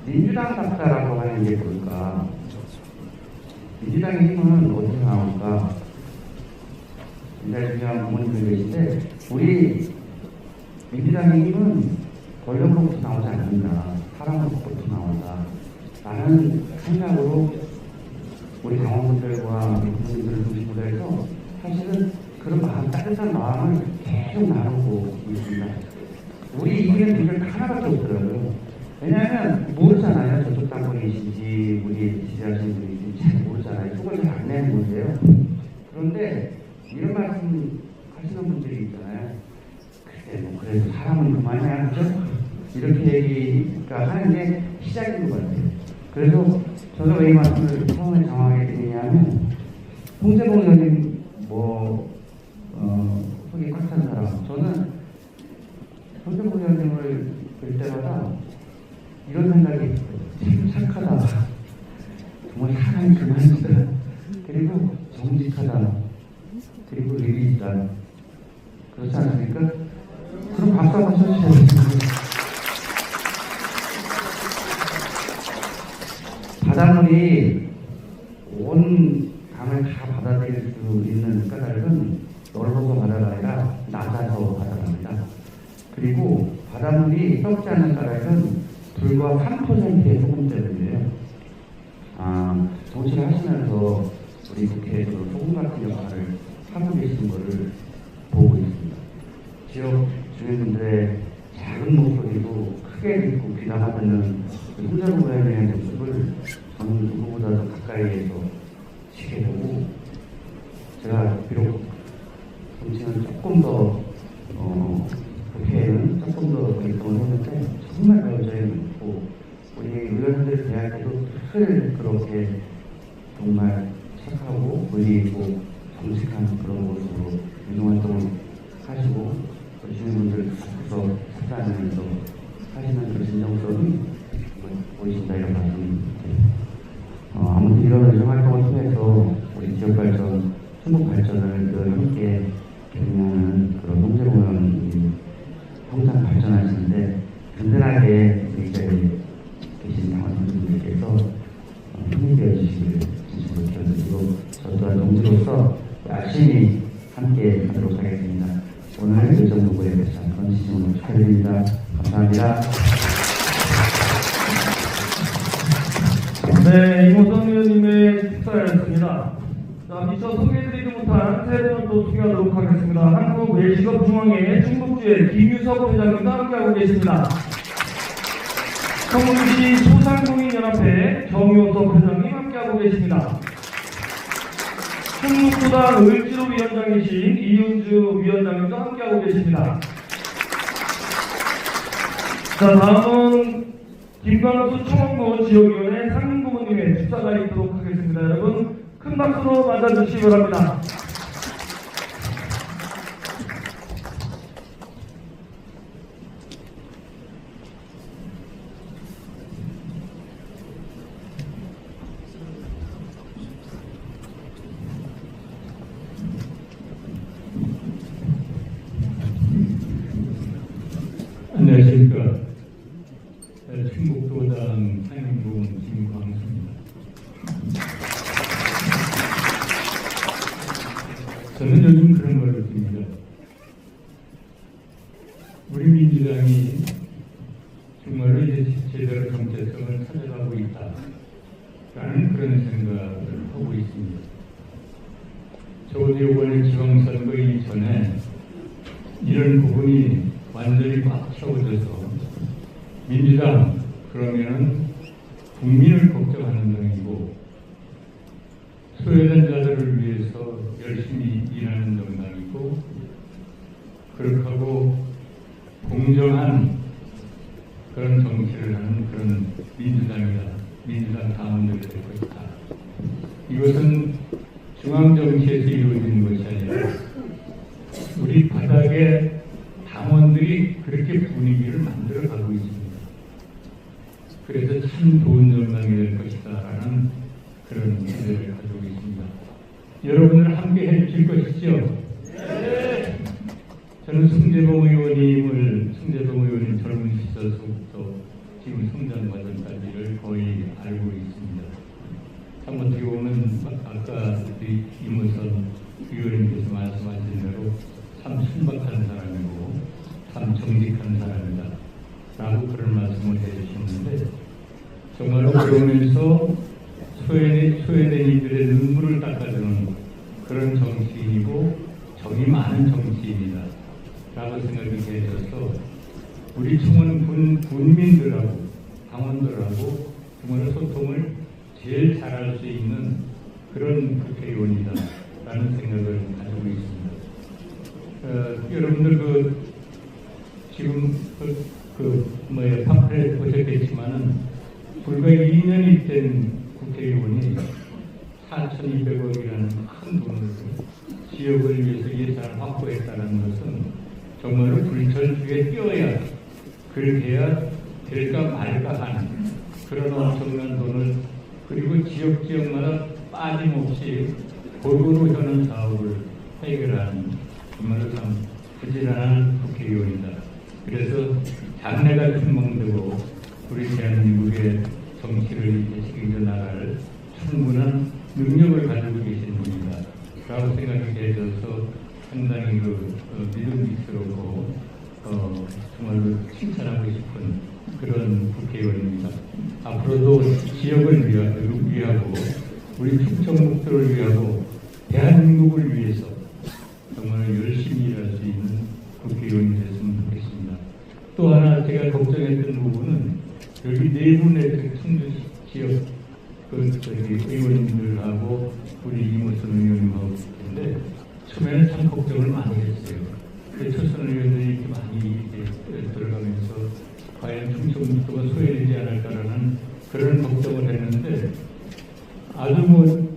민주당답다라고 하는 게 뭘까? 민주당의 힘은 어디서 나올까? 굉장히 중요한 부모님들 계신데 우리 민주당의 힘은 권력으로부터 나오지 않는다. 사람으로부터 나온다. 라는 생각으로 우리 당원분들과 국민들을 중심으로 해서 사실은 그런 마음, 따뜻한 마음을 계속 나누고 있습니다. 우리 이기는 분들 하나밖에 없더라고요. 왜냐하면 모르잖아요. 저쪽 당권이신지 우리 지지하시는 분인지 잘 모르잖아요. 속을 잘 안 내는 문제예요. 그런데 이런 말씀 하시는 분들이 있잖아요. 그래, 뭐 그래도 사람은 그만이야, 그죠? 이렇게 얘기가 하는 게 시작인 것 같아요. 그래서 저는 왜 이 말씀을 처음에 정하게 드리냐면 송재봉 의원님 속이 꽉 찬 사람. 저는 송재봉 의원님을 볼 때마다 이런 생각이 참 착하다. 정말 사람이 그만이다. 그리고 정직하다. 그리고 의리 있다. 그렇지 않습니까? 그럼 박수 한번 쳐주셔야겠습니다. 바닷물이 온 강을 다 받아들일 수 있는 까닭은 넓어서 바다가 아니라 낮아서 바다랍니다. 그리고 바닷물이 썩지 않는 까닭은 불과 3%의 소금 때문이에요. 정치를 하시면서 우리 국회에서 소금 같은 역할을 하고 계시는 것을 보고 있습니다. 지역 주민분들의 작은 목소리도 크게 듣고 귀담아 듣는 홍정부에 대한 모습을 저는 누구보다도 가까이에서 지켜보고, 제가 비록 정치는 조금 더 국회에는 조금 더 결정을 했는데 정말 배우자에 많고, 우리 의원들 대할 때도 늘 그렇게 정말 착하고 권리 있고 정직한 그런 모습으로 운동활동을 하시고, 우리 주민분들 앞에서 식사하면서 하시는 그 진정성이 보이신다, 이런 말씀드립니다. 아무튼 이런 의정활동을 통해서 우리 지역 발전, 충북 발전을 늘 함께 경영하는 그런 홍재봉 의원님이 항상 발전하시는데, 든든하게 우리 자리에 계신 당원분들께서 힘이 주시기를 진심으로 기원드리고, 저 또한 동지로서 열심히 함께 하도록 하겠습니다. 오늘 의정부에 대해서 건지심으로 축하드립니다. 감사합니다. 네, 이모선 의원님의 축사였습니다. 자, 미처 소개해드리지 못한 세 분은 또 소개하도록 하겠습니다. 한국 외식업 중앙회 충북주의 김유석 회장님과 함께하고 계십니다. 성문시 소상공인연합회 정효석 회장님 함께하고 계십니다. 충북도당 을지로위원장이신 이윤주 위원장님과 함께하고 계십니다. 자, 다음은 김광수 청원고 지역위원회 상임고문님의 축사가 있도록 하겠습니다. 여러분 큰 박수로 맞아주시기 바랍니다. 안녕하십니까. 충북도당 상임고문 김광수입니다. 저는 요즘 그런 걸 느낍니다. 우리 민주당이 정말로 이제 제대로 정체성을 찾아가고 있다라는 그런 생각을 하고 있습니다. 적어도 이번에 지방선거 이전에 이런 부분이 완전히 꽉 채워져서 민주당 그러면은 국민을 걱정하는 당이고, 소외된 자들을 위해서 열심히 일하는 정당이고, 그렇게 하고 공정한 그런 정치를 하는 그런 민주당이다. 민주당 당원들이 될 것이다. 이것은 중앙정치에서 이루어지는 것이 아니라 우리 바닥에 당원들이 그렇게 분위기를 만들어 가고 있습니다. 그래서 참 좋은 정당이 될 것이다 라는 그런 기대를 가지고 있습니다. 여러분들 함께 해주실 것이죠? 네. 저는 승재봉 의원님 젊은 시절서부터 지금 성장 과정까지를 거의 알고 있습니다. 참 어떻게 보면 아까 이문선 의원님께서 말씀하신 대로 참 순박한 사람이고 참 정직한 사람이다 라고 그런 말씀을 해주셨는데, 정말로 그러면서 소외된 이들의 눈물을 닦아주는 그런 정치인이고 정이 많은 정치인이다 라고 생각이 되어서 우리 청원 군민들하고 당원들하고 정말 소통을 제일 잘할 수 있는 그런 국회의원이다 라는 생각을 가지고 있습니다. 여러분들 지금 팜플렛 보셨겠지만은 불과 2년이 된 국회의원이 4,200억이라는 큰 돈을 지역을 위해서 예산을 확보했다는 것은 정말로 불철주에 뛰어야, 그렇게 해야 될까 말까 하는 그런 엄청난 돈을, 그리고 지역마다 빠짐없이 골고루 현안 사업을 해결하는 정말로 참 부지런한 국회의원이다. 그래서 장래가 춘망되고 우리 대한민국의 정치를 책임져 나갈 충분한 능력을 가지고 계신 분이다 라고 생각이 되어서 상당히 믿음직스럽고 정말로 칭찬하고 싶은 그런 국회의원입니다. 앞으로도 지역을 위하고 우리 충청북도를 위하고 대한민국을 위해서 정말 열심히 일할 수 있는 국회의원이 됐으면 좋겠습니다. 또 하나 제가 걱정했던 부분은 여기 네 분의 청주 지역 의원님들하고 우리 이모선 의원님하고 있는데 처음에는 참 걱정을 많이 했어요. 최선 의원들이 이렇게 많이 이렇게 들어가면서 과연 충청북도가 소외되지 않을까라는 그런 걱정을 했는데 아주 뭐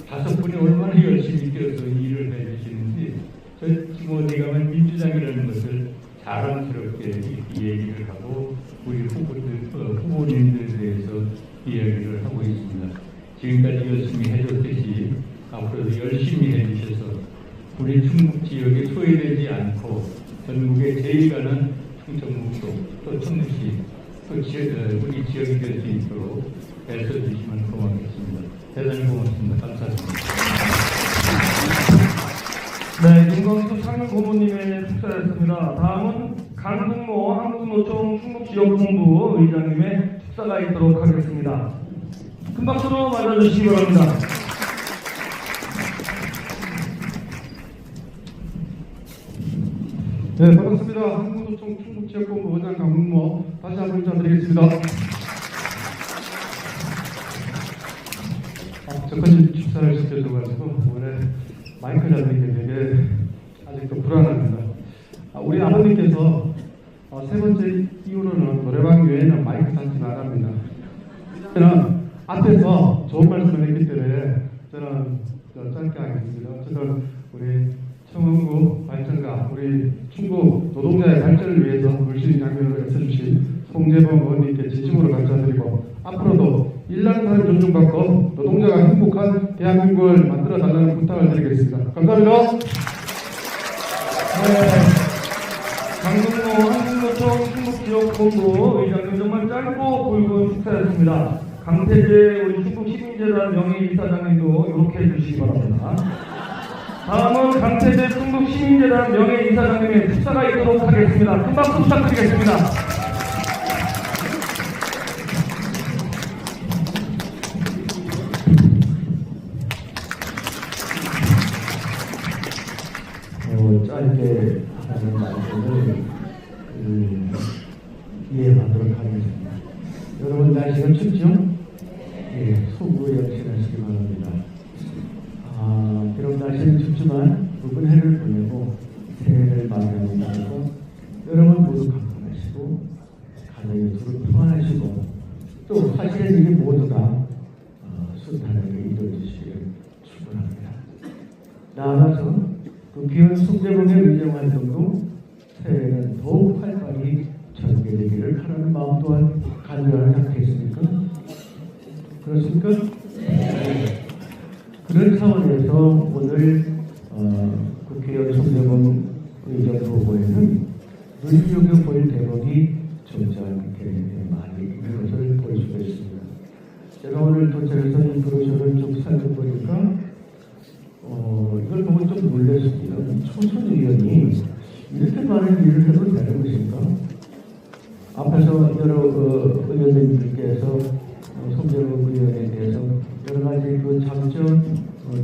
5분이 얼마나 열심히 뛰어서 일을 해주시는지 저 지금 어디 가면 민주당이라는 것을 자랑스럽게 얘기를 하고 우리 후보님들에 대해서 이야기를 하고 있습니다. 지금까지 열심히 해줬듯이 앞으로도 열심히 해주셔서 우리 충북 지역에 소외되지 않고 전국에 제일 가는 충청북도 또 청주시 또 우리 지역이 될 수 있도록 애써주시면 고맙겠습니다. 대단히 고맙습니다. 감사합니다. 네, 윤광수 상임고문님의 축사였습니다. 다음은 강승모 한국노총 충북지역본부 의장님의 축사가 있도록 하겠습니다. 큰 박수로 맞아주시기 바랍니다. 네, 반갑습니다. 한국노총 충북지역본부 의장 강문모 다시 한번 인사드리겠습니다. 저까지 축사를 시켜줘가지고 오늘 마이크 잡는 게 되게 아직도 불안합니다. 우리 아버님께서 세 번째 이후로는 노래방 외에는 마이크 잡지 말랍니다. 저는 앞에서 좋은 말씀을 했기 때문에 저는 짧게 하겠습니다. 저는 우리 청원구 발전가 우리 충북 노동자의 발전을 위해서 물씬 양면으로 애써주신 송재범 의원님께 진심으로 감사드리고 앞으로도 일하는 사람 존중받고 노동자가 행복한 대한민국을 만들어달라는 부탁을 드리겠습니다. 감사합니다. 네, 강승모 한국노총 충북지역본부 의장님 정말 짧고 굵은 축사였습니다. 강태재 우리 충북시민재단 명예이사장님도 이렇게 해주시기 바랍니다. 다음은 강태재 충북시민재단 명예이사장님의 축사가 있도록 하겠습니다. 큰 박수 부탁드리겠습니다. 짧게 하는 말씀을 이해하도록 하겠습니다. 여러분 날씨가 춥죠? 예, 속으로 열심하시기 바랍니다. 비록 날씨는 춥지만 붉은 해를 보내고 새해를 맞이하고 여러분 모두 건강하시고 가정이 두루 평안하시고 또 하시는 일이 모두 다 순탄하게 이루어지시길 축원합니다. 나아가서 그 귀한 송재범의 의정활동도 새해에는 더욱 활발히 전개되기를 하라는 마음 또한 간절하지 않겠습니까? 그렇습니까? 네. 그런 차원에서 오늘 국회의원 송재범 의정 보고에는 눈여겨볼 대목이 점잖게 많이 있는 것을 볼 수가 있습니다. 제가 오늘 도착해서 이 브로셔를 좀 살펴보니까 이걸 보고 좀 놀랐습니다. 초선 의원이 이렇게 많은 일을 해도 되는 것인가? 앞에서 여러 의원님들께서 송재범 의원에 대해서 여러 가지 그 장점,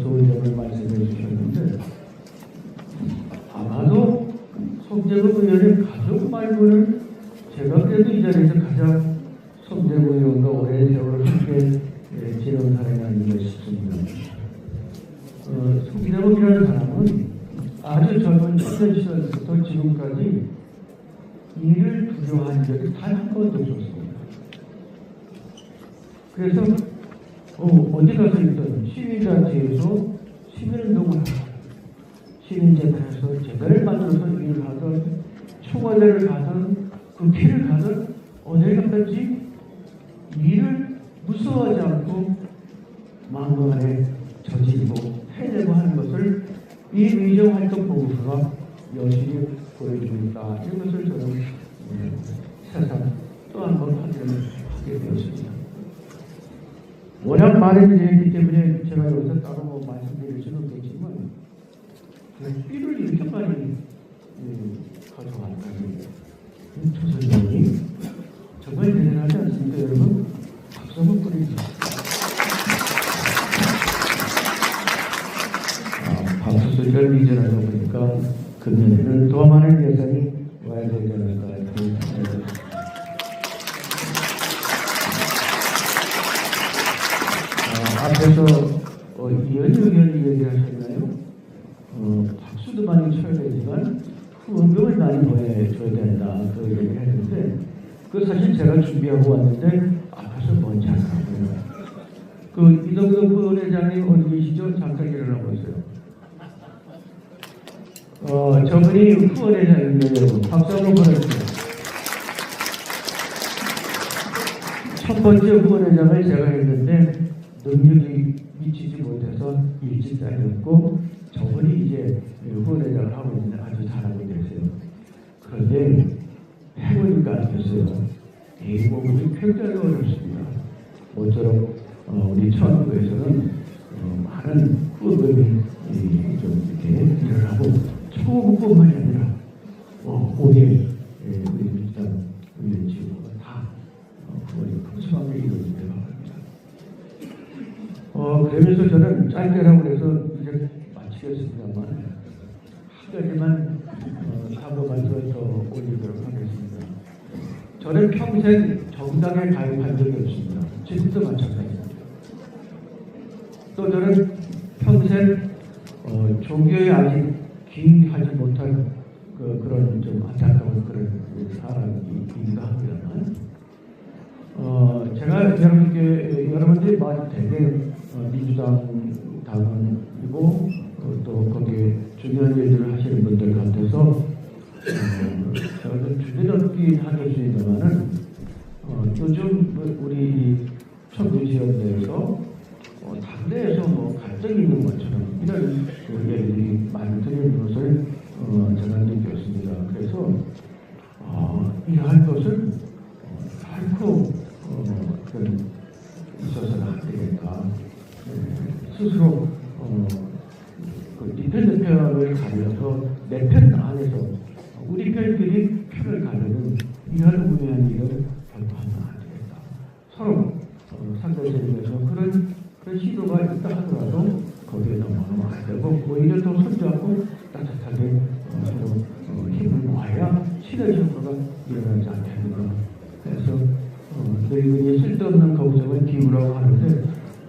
좋은 점을 말씀해 주셨는데 아마도 송재범 의원의 가족 말고는 제가 그래도 이 자리에서 가장 송재범 의원과 오랜 세월을 함께 지내온 사람이 아닌가 싶습니다. 송재범이라는 사람은 아주 젊은 청년 시절부터 지금까지 일을 두려워한 적이 단 한 번도 없었습니다. 그래서 어디 가서 있든 시민단체에서 시민운동을 하든 시민재단에서 제가를 만들어서 일을 하든 청와대를 가든 국회를 가든 어딜 가든지 일을 무서워하지 않고 마음 안에 저지르고 해내고 하는 것을 이 의정활동 보고서가 여실히 보여주고 있다. 이런 것을 저는 새삼 또 한 번 확인하게 되었습니다. 워낙 많은 일이 있기 때문에 제가 여기서 따로 뭐 말씀드릴 수는 없겠지만 삐를 이렇게 많이 가져왔다니 조선장님 정말 대단하지 않습니까 여러분? 박수 한번 뿌리죠. 박수 소리가 미전하다 보니까 보니까 금년에는 더 많은 예산이 와야 되지 않을까 이렇게 생각합니다. 앞에서 이현주 의원이 얘기하셨나요? 박수도 많이 쳐야 되지만 후원금을 많이 보내줘야 된다 그 얘기를 했는데 그 사실 제가 준비하고 왔는데 앞에서 뭔지 안 나와요. 그 이동경 부원회장님 어디 계시죠? 잠깐 일어나고 있어요. 저분이 후원회장님이에요. 박수 한번 보내주세요. 첫 번째 후원회장을 제가 했는데 능력이 미치지 못해서 일찍 다녔고 저분이 이제 후원회장을 하고 있는데 아주 잘하고 계세요. 그런데 해보니까 안 됐어요. 이 부분이 굉장히 어렵습니다. 모처럼 우리 천안구에서는 많은 후원금이 좀 이렇게 일어나고 초급뿐만이 아니라 5대 우리 민주당 의원 지구가 다 후원이 풍성하게 이루어진다고 합니다. 그러면서 저는 짧게라고 해서 이제 마치겠습니다만 한 가지만 사고만서 더 올리도록 하겠습니다. 저는 평생 정당에 가입한 적이 없습니다. 지금도 마찬가지입니다. 또 저는 평생 종교에 아직 기인하지 못한 그런 좀 안타까운 그런 사람인가 합니다만 제가 여러분들이 많이 되게 민주당 당원이고 또 거기에 중요한 일들을 하시는 분들 같아서 저는 주제넘긴 하실 수 있지만은 요즘 우리 청주 지역 내에서 당내에서 갈등이 있는 것처럼 이런 얘기들이 많이 들리는 것을 제가 느꼈습니다. 그래서 이러한 것을 결코 있어서는 안 되겠다. 스스로 네 편, 내 편을 가려서 내 편 안에서 우리 편끼리 편을 가려는 이러한 우매한 일을 결코 하면 안 되겠다. 서로 상대적에서 그런 시도가 있다 하더라도 거기에 넘어가면 안 되고 오히려 더 손잡고 따뜻하게 서로 힘을 모아야 친한 효과가 일어나지 않겠는가. 그래서 너희들이 쓸데없는 걱정을 기우라고 하는데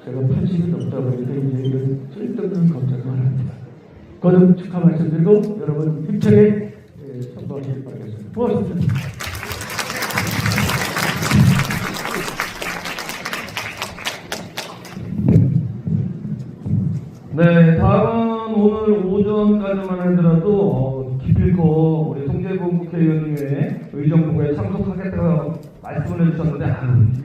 제가 80이 넘다 보니까 이제 이런 쓸데없는 걱정을 합니다. 거듭 축하 말씀드리고 여러분 힘차게 선포하시길 바라겠습니다. 고맙습니다. 네, 다음은 오늘 오전까지만 하더라도 기필코 우리 송재봉 국회의원님의 의정부에 참석하겠다고 말씀을 해주셨는데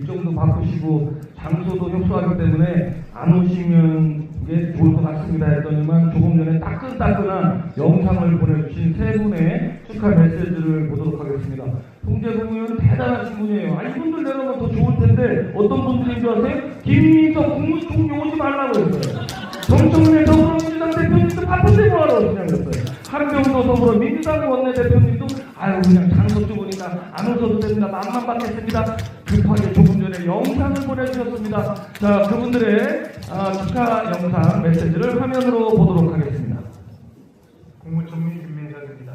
일정도 바쁘시고 장소도 협소하기 때문에 안 오시면 게 좋을 것 같습니다 했더니만 조금 전에 따끈따끈한 영상을 보내주신 세 분의 축하 메시지를 보도록 하겠습니다. 송재봉 의원은 대단하신 분이에요. 아니 이분들 내려가면 더 좋을 텐데 어떤 분들인 줄 아세요? 김민석 국무총리 오지 말라고 했어요. 정청래 더불어민주당 대표님도 바쁜데 뭐하러 그냥 그랬어요. 한병도 더불어민주당 원내대표님도 아유 그냥 장소 좁으니까 안 오셔도 됩니다. 맘만 받겠습니다. 급하게 조금 전에 영상을 보내주셨습니다. 자 그분들의 축하 영상 메시지를 화면으로 보도록 하겠습니다. 국무총리 김민석입니다.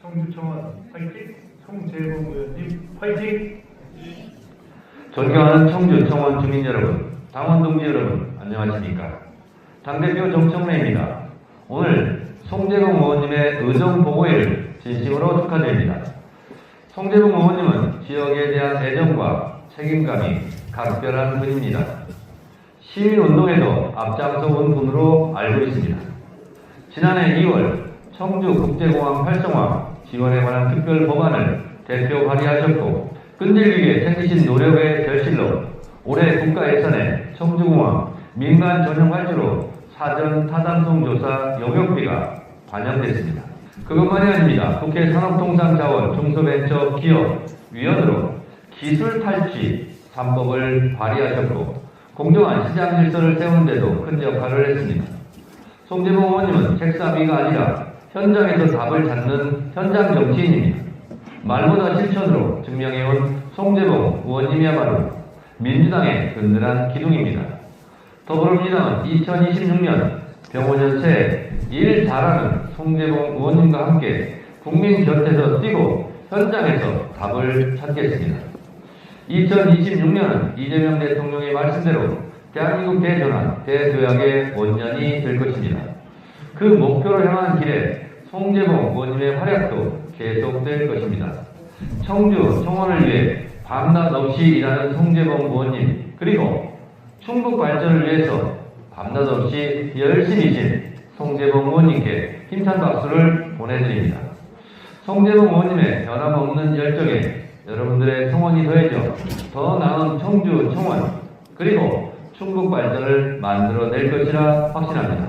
청주청원 화이팅! 송재봉 의원님 화이팅! 존경하는 청주청원 주민 여러분, 당원 동지 여러분 안녕하십니까? 당대표 정청래입니다. 오늘 송재봉 의원님의 의정보고회를 진심으로 축하드립니다. 송재봉 의원님은 지역에 대한 애정과 책임감이 각별한 분입니다. 시민운동에도 앞장서 온 분으로 알고 있습니다. 지난해 2월 청주국제공항 활성화 지원에 관한 특별 법안을 대표 발의하셨고 끈질기게 챙기신 노력의 결실로 올해 국가 예산에 청주공항 민간 전용 활주로 사전 타당성 조사 용역비가 반영됐습니다. 그것만이 아닙니다. 국회 산업통상자원 중소벤처기업위원으로 기술 탈취 3법을 발의하셨고 공정한 시장 질서를 세우는 데도 큰 역할을 했습니다. 송재봉 의원님은 책상 위가 아니라 현장에서 답을 찾는 현장 정치인입니다. 말보다 실천으로 증명해온 송재봉 의원님이야말로 민주당의 든든한 기둥입니다. 더불어민주당은 2026년 병원연세 일 잘하는 송재봉 의원님과 함께 국민 곁에서 뛰고 현장에서 답을 찾겠습니다. 2026년은 이재명 대통령의 말씀대로 대한민국 대전환, 대도약의 원년이 될 것입니다. 그 목표로 향하는 길에 송재봉 의원님의 활약도 계속될 것입니다. 청주 청원을 위해 밤낮 없이 일하는 송재봉 의원님, 그리고 충북 발전을 위해서 밤낮 없이 열심히신 송재봉 의원님께 힘찬 박수를 보내드립니다. 송재봉 의원님의 변함없는 열정에 여러분들의 성원이 더해져 더 나은 청주 청원, 그리고 충북 발전을 만들어낼 것이라 확신합니다.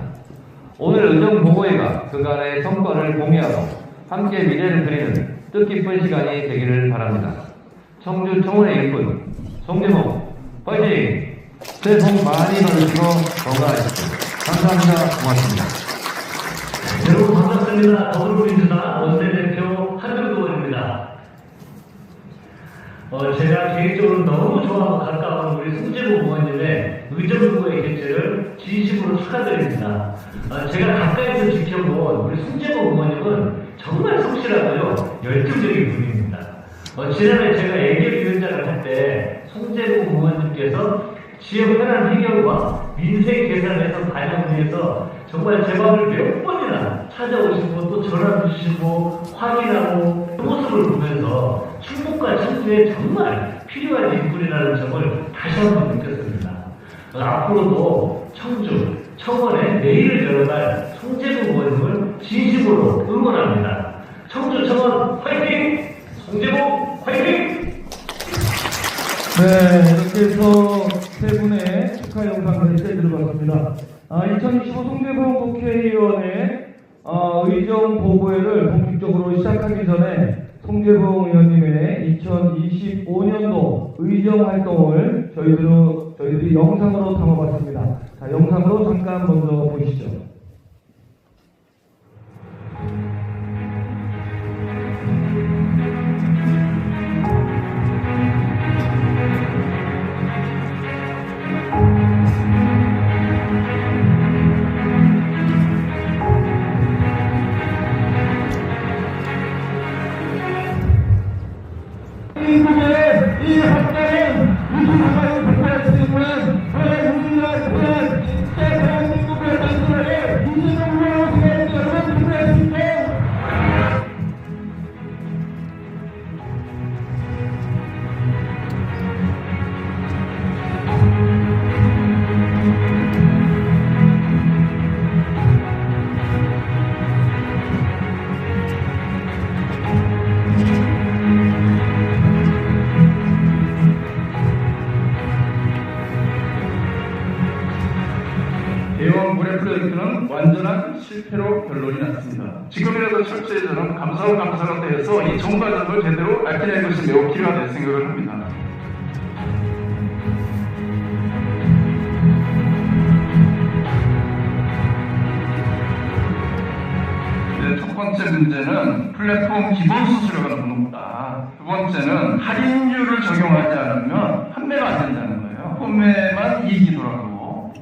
오늘 의정보고회가 그간의 성과를 공유하고 함께 미래를 그리는 뜻깊은 시간이 되기를 바랍니다. 청주 청원의 일꾼 송재봉 파이팅! 새해 복 많이 받으시고 건강하십시오. 감사합니다. 고맙습니다. 여러분 반갑습니다. 더불어민주당 원내대표 한정도 의원입니다. 제가 개인적으로 너무 좋아하고 가까운 우리 송재봉 의원님의 의정부의 개최를 진심으로 축하드립니다. 제가 가까이서 지켜본 우리 송재봉 의원님은 정말 성실하고요 열정적인 분입니다. 지난해 제가 예결위원장을 할 때 송재봉 의원님께서 지역 현안 해결과 민생 개선에서 반영위해서 정말 제 밥을 몇 번이나 찾아오시고 또 전화 주시고 확인하고 그 모습을 보면서 충북과 청주에 정말 필요한 인물이라는 점을 다시 한번 느꼈습니다. 앞으로도 청주, 청원에 내일을 열어갈 송재봉 의원님을 진심으로 응원합니다. 청주 청원 화이팅! 송재봉 화이팅! 네, 이렇게 해서 세 분의 축하 영상 메시지를 봤습니다. 2025 송재봉 국회의원의 의정 보고회를 본격적으로 시작하기 전에 송재봉 의원님의 2025년도 의정 활동을 저희들이 영상으로 담아봤습니다. 자, 영상으로 잠깐 먼저 보시죠. 이 학교는 무슨 상황을 발표할 수 있는 우리나라 대한민국의 단순하게 이재명 후보의 여러분 발표할 수 있게 대원 물의 프로젝트는 완전한 실패로 결론이 났습니다. 지금이라도 철저히 저는 감사원 감사가 돼서 이 전 과정을 제대로 알려낼 것이 매우 필요하다고 생각을 합니다. 네, 첫 번째 문제는 플랫폼 기본 수수료가 너무 높다. 두 번째는 할인율을 적용하지 않으면 판매가 안 된다는 거예요. 판매만 이익이 돌아가고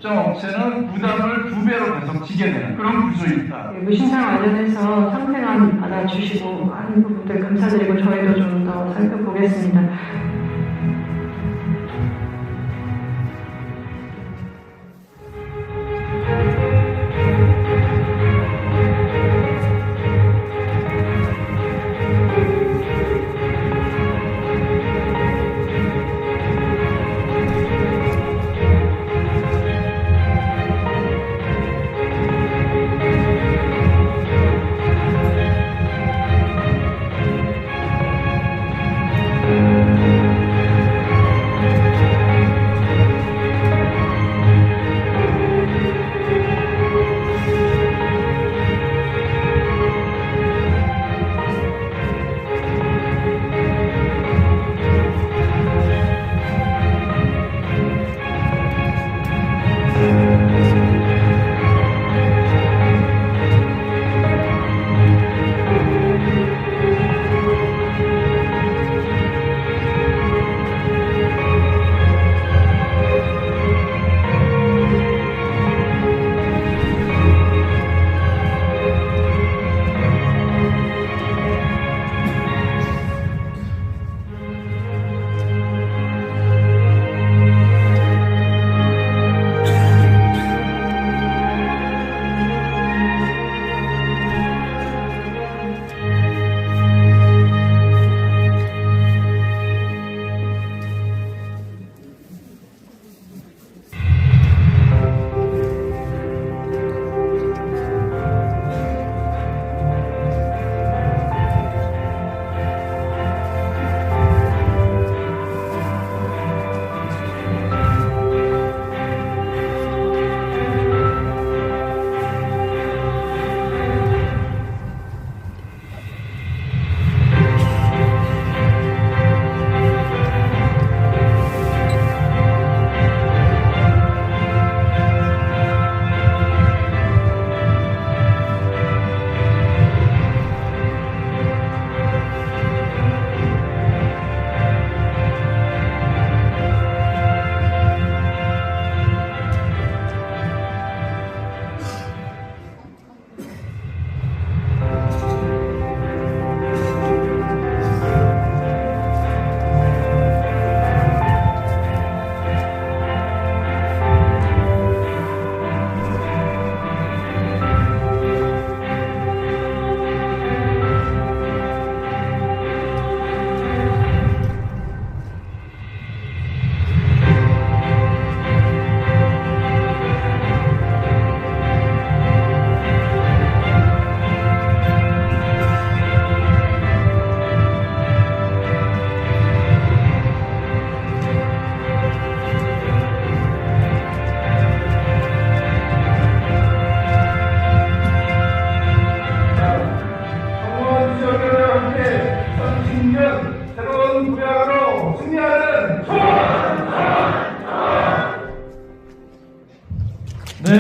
업체는 부담을 2배로 계속 지게 되는 그런 구조입니다. 무신상 관련해서 상생안 받아주시고 많은 부분들 감사드리고 저희도 좀 더 살펴보겠습니다.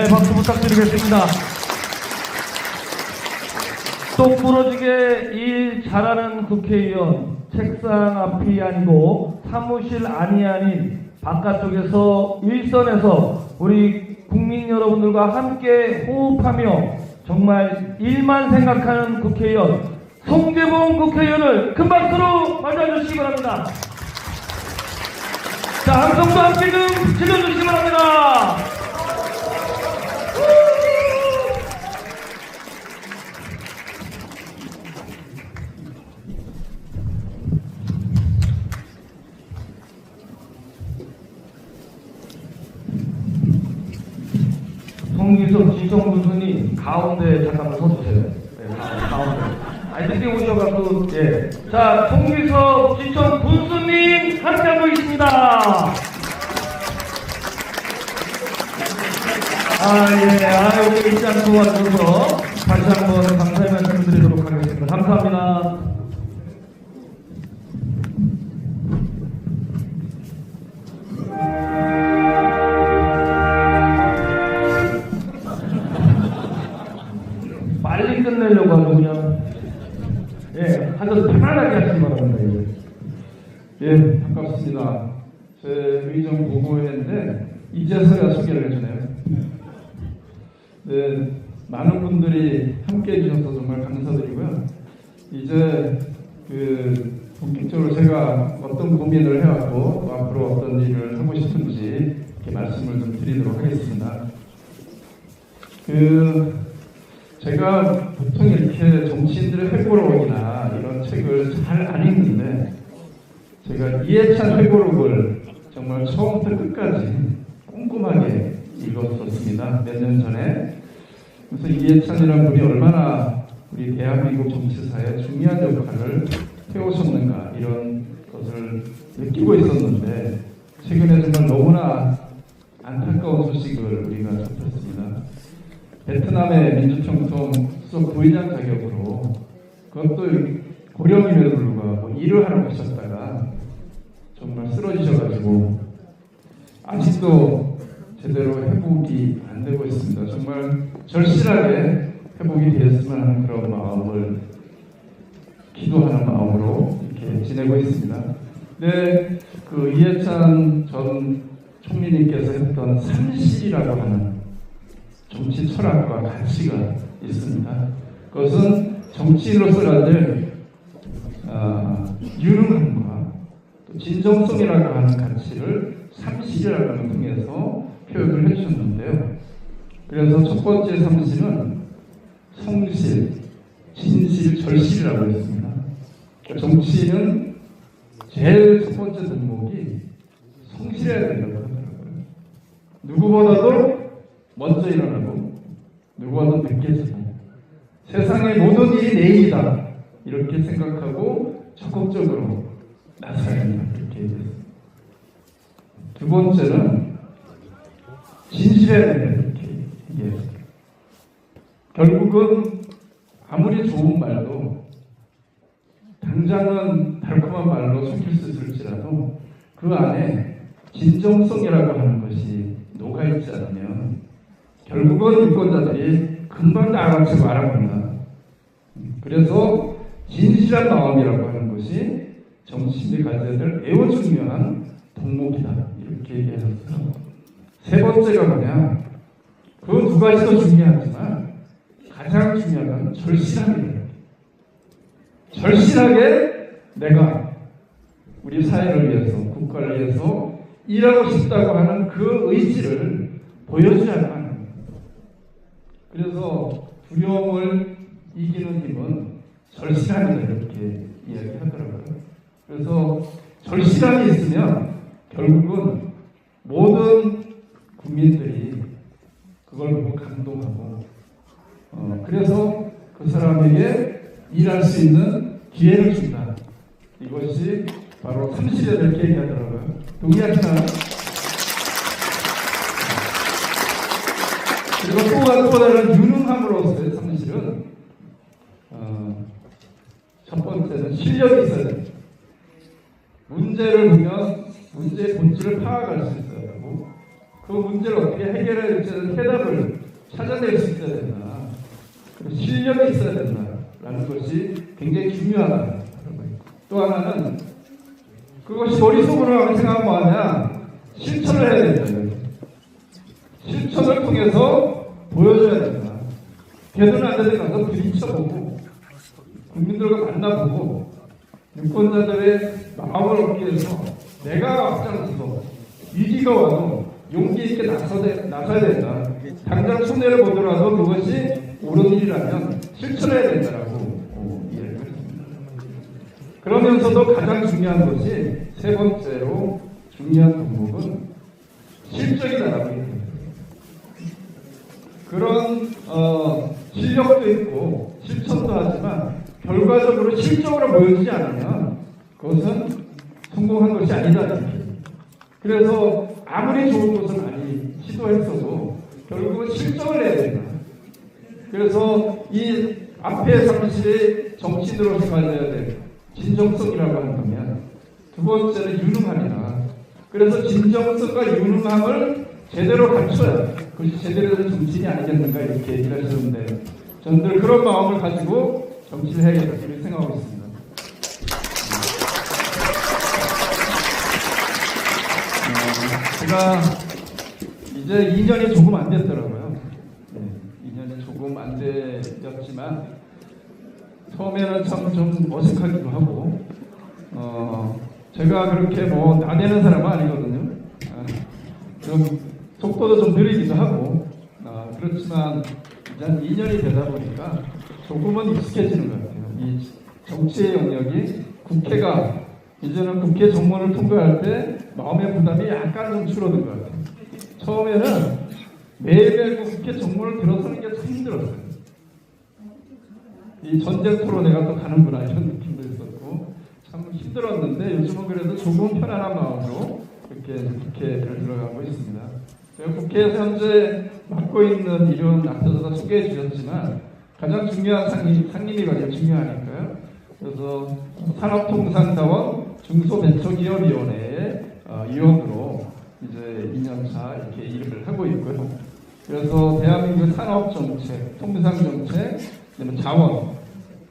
박수 부탁드리겠습니다. 똑부러지게 일 잘하는 국회의원, 책상 앞이 아니고 사무실 안이 아닌 바깥쪽에서 일선에서 우리 국민 여러분들과 함께 호흡하며 정말 일만 생각하는 국회의원 송재봉 국회의원을 큰 박수로 맞아주시기 바랍니다. 자, 함성도 함께 좀 질러주시기 바랍니다. 송기석 지성 군수님 가운데 잠깐만 서주세요. 네, 가운데. 아니 늦게 오셔가지고 예. 자, 송기석 지성 군수님 함께하고 있습니다. 오늘 잊지 않고 와주셔서 다시 한번 감사의 말씀 드리도록 하겠습니다. 감사합니다. 빨리 끝내려고 하고 그냥 앉아서 편안하게 하시기 바랍니다. 예, 반갑습니다. 제 의정 보고회인데 이제서야 소개를 해주네요. 네, 많은 분들이 함께 해주셔서 정말 감사드리고요. 이제 본격적으로 제가 어떤 고민을 해왔고 또 앞으로 어떤 일을 하고 싶은지 이렇게 말씀을 좀 드리도록 하겠습니다. 제가 보통 이렇게 정치인들의 회고록이나 이런 책을 잘 안 읽는데 제가 이해찬 회고록을 정말 처음부터 끝까지 꼼꼼하게 읽었었습니다. 몇 년 전에. 그래서 이해찬이라는 분이 얼마나 우리 대한민국 정치사에 중요한 역할을 해오셨는가 이런 것을 느끼고 있었는데 최근에 정말 너무나 안타까운 소식을 우리가 접했습니다. 베트남의 민주평통 수석 부의장 자격으로 그것도 고령임에도 불구하고 일을 하러 가셨다가 정말 쓰러지셔가지고 아직도 제대로 회복이 안 되고 있습니다. 정말 절실하게 회복이 되었으면 하는 그런 마음을 기도하는 마음으로 이렇게 지내고 있습니다. 네, 이해찬 전 총리님께서 했던 삼실이라고 하는 정치 철학과 가치가 있습니다. 그것은 정치인으로서 가질 유능함과 또 진정성이라고 하는 가치를 삼실이라고 하는 통해서 표현을 해주셨는데요. 그래서 첫 번째 삼실은 성실, 진실, 절실이라고 했습니다. 정치인은 제일 첫 번째 덕목이 성실해야 된다고 하더라고요. 누구보다도 먼저 일어나고 누구와도 늦게 자고 세상의 모든 일이 내 일이다 이렇게 생각하고 적극적으로 나서야 한다 이렇게 얘기했습니다. 두 번째는 진실해야 된다 이렇게 얘기했습니다. 결국은 아무리 좋은 말도 당장은 달콤한 말로 속일 수 있을지라도 그 안에 진정성이라고 하는 것이 녹아있지 않으면 결국은 유권자들이 금방 다 알아채고 알아본다. 그래서 진실한 마음이라고 하는 것이 정치인이 가져야 될 매우 중요한 덕목이다. 이렇게 얘기했어요. 세 번째가 뭐냐? 그 두 가지도 중요하지만 가장 중요한 건 절실함이에요. 절실하게 내가 우리 사회를 위해서, 국가를 위해서 일하고 싶다고 하는 그 의지를 보여줘야만 합니다. 그래서 두려움을 이기는 힘은 절실함이다 이렇게 이야기하더라고요. 그래서 절실함이 있으면 결국은 모든 국민들이 그걸 보고 감동하고 그래서 그 사람에게 일할 수 있는 기회를 준다. 이것이 바로 삼실에 이렇게 얘기하더라고요. 동의하시나요? 그리고 또 다른 유능함으로서의 삼실은 첫 번째는 실력이 있어야 됩니다. 문제를 보면 문제의 본질을 파악할 수 있어야 하고 그 문제를 어떻게 해결해야 될지는 해답을 실력이 있어야 된다라는 것이 굉장히 중요하다. 또 하나는 그것이 머릿속으로 생각하면 뭐하냐, 실천을 해야 된다. 실천을 통해서 보여줘야 된다. 되든 안 되든 가서 부딪혀보고 국민들과 만나보고 유권자들의 마음을 얻기 위해서 내가 앞장서서 위기가 와도 용기 있게 나서야 된다. 당장 손해를 보더라도 그것이 옳은 일이라면 실천해야 된다라고 이해를 했습니다. 그러면서도 가장 중요한 것이 세 번째로 중요한 덕목은 실적이다라고 얘기합니다. 그런 실력도 있고 실천도 하지만 결과적으로 실적으로 보여지지 않으면 그것은 성공한 것이 아니다. 그래서 아무리 좋은 것을 많이 시도했어도 결국은 실적을 내야 된다. 그래서 이 앞에 사무실의 정치인으로서 가져야 될 진정성이라고 하는 거면 두 번째는 유능함이다. 그래서 진정성과 유능함을 제대로 갖춰야 그것이 제대로 된 정치인이 아니겠는가 이렇게 얘기를 하시는데 저는 늘 그런 마음을 가지고 정치를 해야겠다 이렇게 생각하고 있습니다. 제가 이제 2년이 조금 안 됐더라고요. 2년이 조금 안 됐지만 처음에는 참 좀 어색하기도 하고 제가 그렇게 뭐 나대는 사람은 아니거든요. 좀 속도도 좀 느리기도 하고 그렇지만 이제 한 2년이 되다 보니까 조금은 익숙해지는 것 같아요. 이 정치의 영역이 국회가 이제는 국회 정문을 통과할 때 마음의 부담이 약간 좀 줄어든 것 같아요. 처음에는 매일매일 국회 정문을 들어서는 게 참 힘들었어요. 이 전쟁 토론회가 또 가는구나 이런 느낌도 있었고 참 힘들었는데 요즘은 그래도 조금 편안한 마음으로 이렇게 국회를 들어가고 있습니다. 제가 국회에서 현재 맡고 있는 일은 앞서서 소개해 주셨지만 가장 중요한 상임위 가장 중요하니까요. 그래서 산업통상자원 중소벤처기업위원회의 위원으로 이제 2년차 이렇게 일을 하고 있고요. 그래서 대한민국 산업정책, 통상정책, 자원,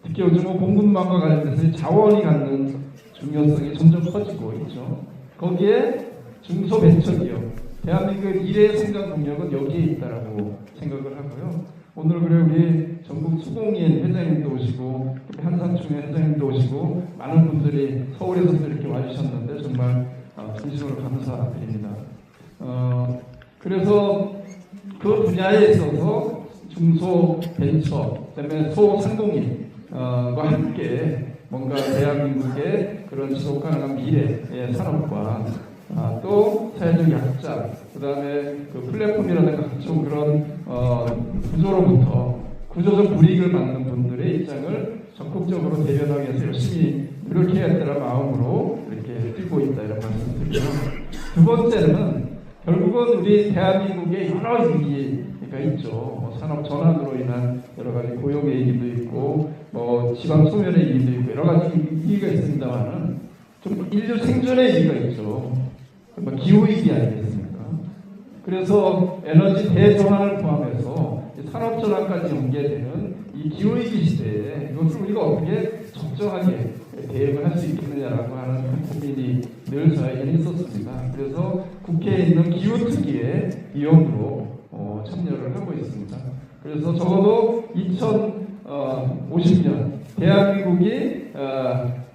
특히 요즘은 공급망과 관련해서 자원이 갖는 중요성이 점점 커지고 있죠. 거기에 중소벤처기업, 대한민국의 미래 성장 동력은 여기에 있다라고 생각을 하고요. 오늘 그래 우리 전국 수공인 회장님도 오시고 한상충의 회장님도 오시고 많은 분들이 서울에서도 이렇게 와주셨는데 정말 진심으로 감사드립니다. 그래서 그 분야에 있어서 중소벤처, 그다음에 소상공인과 함께 뭔가 대한민국의 그런 지속 가능한 미래의 산업과 또 사회적 약자, 그 다음에 그 플랫폼이라든가 각종 그런 구조로부터 구조적 불이익을 받는 분들의 입장을 적극적으로 대변하기 위해서 열심히 노력해야 된다는 마음으로 이렇게 뛰고 있다 이런 말씀드리고요. 두 번째는 결국은 우리 대한민국의 여러 위기가 있죠. 뭐 산업 전환으로 인한 여러 가지 고용의 위기도 있고 뭐 지방 소멸의 위기도 있고 여러 가지 위기가 있습니다만은 좀 인류 생존의 위기가 있죠. 기후위기 아니겠습니까? 그래서 에너지 대전환을 포함해서 산업전환까지 연계되는 이 기후위기 시대에 이것을 우리가 어떻게 적정하게 대응을 할 수 있겠느냐라고 하는 고민이 늘 저에게는 있었습니다. 그래서 국회에 있는 기후특위의 위원으로 참여를 하고 있습니다. 그래서 적어도 2050년 대한민국이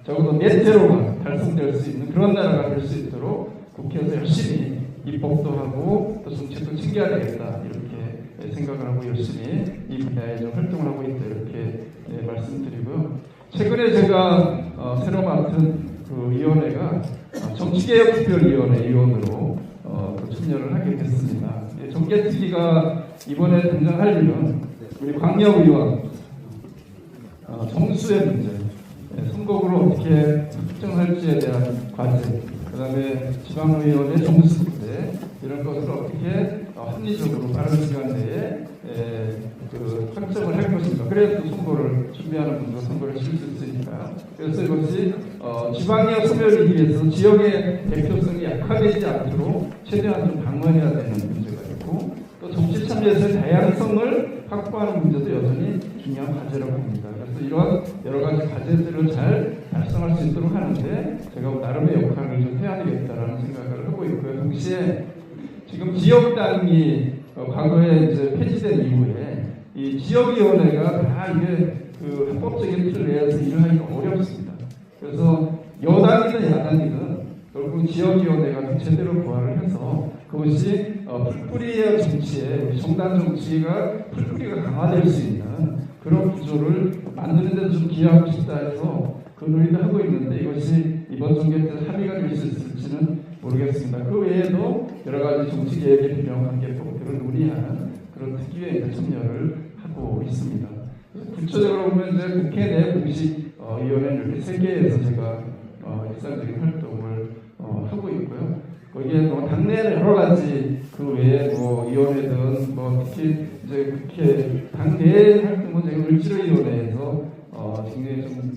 적어도 넷제로가 달성될 수 있는 그런 나라가 될 수 있도록 국회에서 열심히 입법도 하고 또 정책도 챙겨야 되겠다 이렇게 생각을 하고 열심히 이 분야에 좀 활동을 하고 있다 이렇게 말씀드리고요. 최근에 제가 새로 맡은 그 위원회가 정치개혁특별위원회 위원으로 참여를 하게 됐습니다. 정개특위가 이번에 등장할 일은 우리 광역의원 정수의 문제, 선거구를 어떻게 특정할지에 대한 과제, 그 다음에 지방의원의 정수 문제 이런 것을 어떻게 합리적으로 빠른 시간 내에 확정을 할 것인가. 그래야 또 선거를 준비하는 분도 선거를 치를 수 있으니까. 그래서 이것이 지방의 소멸이기 위해서 지역의 대표성이 약화되지 않도록 최대한 좀 방어해야 되는 문제가 있고 또 정치 참여에서의 다양성을 확보하는 문제도 여전히 중요한 과제라고 봅니다. 그래서 이런 여러 가지 과제들을 잘 달성할 수 있도록 하는데 제가 나름의 역할을 좀 해야 되겠다라는 생각을 하고 있고요. 동시에 지금 지역당이 과거에 이제 폐지된 이후에 이 지역위원회가 다 이게 그 합법적인 틀 내에서 일을 하기가 어렵습니다. 그래서 여당이든 야당이든 결국 지역위원회가 제대로 부활을 해서 그것이 풀뿌리의 정치에 우리 정당 정치가 풀뿌리가 강화될 수 있는 그런 구조를 만드는 데도 좀 기여하고 싶다 해서 그 논의도 하고 있는데 이것이 이번 정계 때 합의가 될 수 있을지는 모르겠습니다. 그 외에도 여러 가지 정치 계획의 비명 관계법들을 논의하는 그런 특위에 참여를 하고 있습니다. 구체적으로 보면 이제 국회 내 공식위원회 이렇게 3개에서 제가 일상적인 활동을 하고 있고요. 거기에 뭐 당내 여러 가지 그 외에 뭐 위원회든 뭐 특히 이제 국회 당내 활동은 제가 을지로위원회에서 굉장히 좀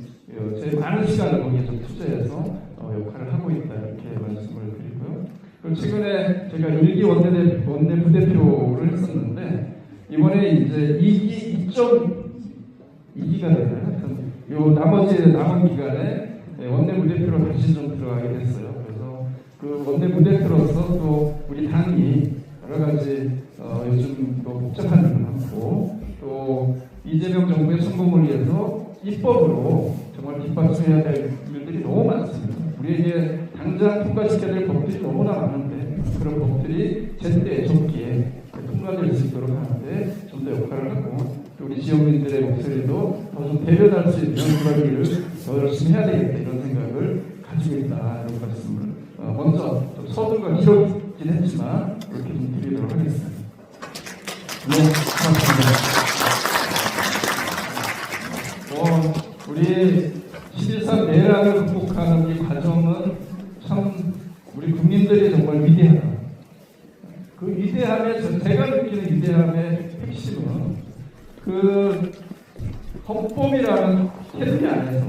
제 많은 시간을 거기에 좀 투자해서 역할을 하고 있다 이렇게 말씀을 드리고요. 그리고 최근에 제가 1기 원내 부대표를 했었는데 이번에 이제 2기가 되나요? 요 나머지 남은 기간에 원내 부대표로 다시 좀 들어가게 됐어요. 그래서 그 원내 부대표로서 또 우리 당이 여러 가지 요즘 또 복잡한 일도 많고 또 이재명 정부의 성공을 위해서 입법으로 정말 뒷받침해야 될 일들이 너무 많습니다. 우리에게 당장 통과시켜야 될 법들이 너무나 많은데 그런 법들이 제때 적기에 통과될 수 있도록 하는데 좀 더 역할을 하고 또 우리 지역민들의 목소리도 더 좀 대변할 수 있는 그런 일을 더 열심히 해야 되겠다 이런 생각을 가지고 있다 이런 말씀을 먼저 좀 서둘러 이루어지긴 했지만 그렇게 좀 드리도록 하겠습니다. 네, 고맙습니다. 우리 11.3 내란을 극복하는 이 과정은 참 우리 국민들이 정말 위대하다. 그 위대함의 제가 느끼는 위대함의 핵심은 그 헌법이라는 테두리 안에서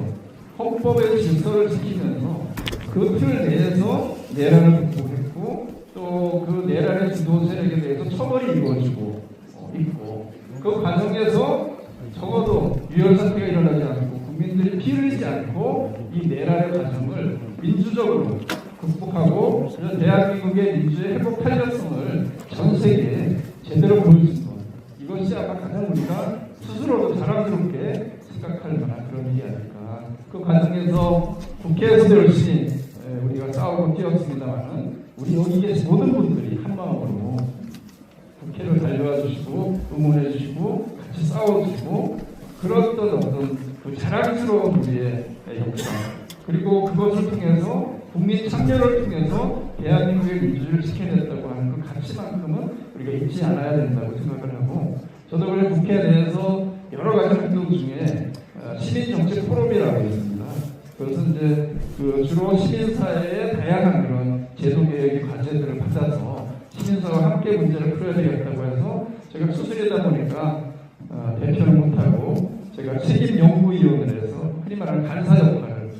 헌법의 질서를 지키면서 그 틀 내에서 내란을 극복했고 또 그 내란의 주도 세력에 대해서 처벌이 이루어지고 있고 그 과정에서 적어도 유혈 사태가 일어나지 않고 국민들이 피 흘리지 않고 이 내란의 과정을 민주적으로 극복하고 대한민국의 민주의 회복 탄력성을 전 세계에 제대로 보여준 것. 이것이 아마 가장 우리가 스스로도 자랑스럽게 생각할 만한 그런 일이 아닐까. 그 과정에서 국회에서도 열심히 우리가 싸우고 뛰었습니다만은 우리 여기 계신 모든 분들이 한 마음으로 국회를 달려와 주시고 응원해 주시고 같이 싸워주시고 그랬던 어떤 그 자랑스러운 우리의 역사 그리고 그것을 통해서 국민 참여를 통해서 대한민국의 민주주의를 지켜냈다고 하는 그 가치만큼은 우리가 잊지 않아야 된다고 생각을 하고 저도 그래 국회 내에서 여러 가지 활동 중에 시민정책 포럼이라고 있습니다. 그것은 이제 그 주로 시민사회의 다양한 그런 제도개혁의 과제들을 받아서 시민사회와 함께 문제를 풀어야 되겠다고 해서 제가 수술이다 보니까 대표는 못하고 제가 책임연구위원을 해서 흔히 말하는 간사 역할을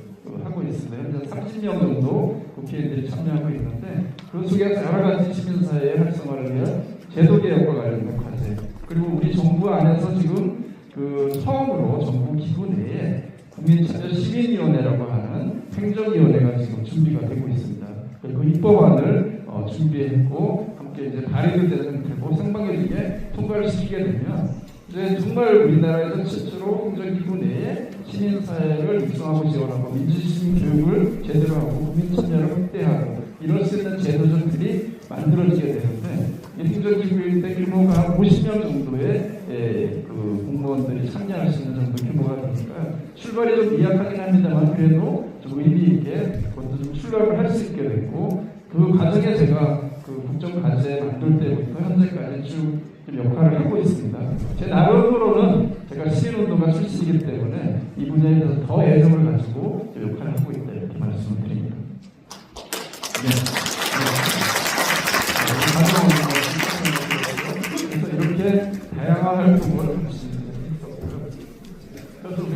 하고 있습니다. 현재 30명 정도 국회의원들이 참여하고 있는데 그 속에서 여러 가지 시민사회의 활성화를 위한 제도개혁과 관련된 과제 그리고 우리 정부 안에서 지금 그 처음으로 정부 기구 내에 국민참여 시민위원회라고 하는 행정위원회가 지금 준비가 되고 있습니다. 그 입법안을 준비했고 함께 이제 발의도 되고 상반기에 통과를 시키게 되면 이제 정말 우리나라에서 최초로 행정기구 내에 시민사회를 육성하고 지원하고 민주시민 교육을 제대로 하고 국민 참여를 확대하고 이럴 수 있는 제도적들이 만들어지게 되는데 이 행정기구인데 규모가 50명 정도의 그 공무원들이 참여할 수 있는 정도 규모가 되니까 출발이 좀 미약하긴 합니다만 그래도 좀 의미 있게 그것도 좀 출발을 할 수 있게 됐고 그 과정에 제가 그 국정과제 만들 때부터 현재까지 쭉 역할을 하고 있습니다. 제 나름으로는 제가 시민운동가 출신이기 때문에 이 분야에 대해서 더 애정을 가지고 역할을 하고 있다 이렇게 말씀을 드립니다. 네. 그래서 이렇게 다양한 활동을 할 수 있었고요. 그래서 우리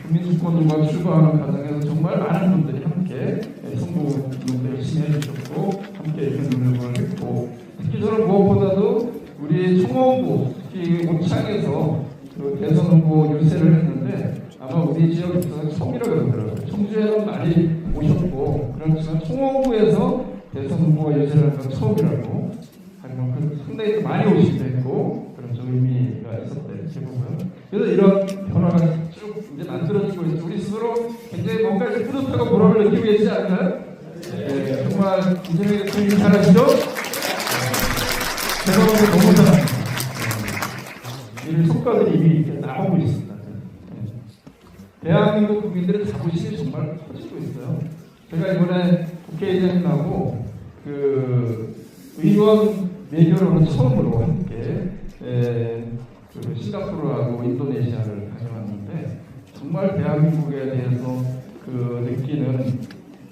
국민주권과 출범하는 과정에서 정말 많은 분들이 함께 선거운동도 열심히 해주셨고 함께 이렇게 노력을 했고 특히 저는 무엇보다도 우리 청원부 특히 온창에서 그 대선 후보 유세를 했는데 아마 우리 지역에서는 처음이라고 그러더라고요. 청주에는 많이 오셨고 그렇지만 총호구에서 대선 후보가 유세를 한 건 처음이라고 하지만 그 상당히 많이 오시기도 했고 그런 좀 의미가 있었대요. 제보고요. 그래서 이런 변화가 쭉 이제 만들어지고 있죠. 우리 스스로 굉장히 뭔가 뿌듯하고 보람을 느끼고 계시지 않나요? 네, 정말 이재명 대통령이 잘하시죠? 제가 보기에 너무 잘합니다. 이 성과들이 이미 이렇게 나오고 있습니다. 대한민국 국민들의 자부심이 정말 커지고 있어요. 제가 이번에 국회의장님하고 그 의원 외교로는 처음으로 함께 그 싱가포르하고 인도네시아를 다녀왔는데 정말 대한민국에 대해서 그 느끼는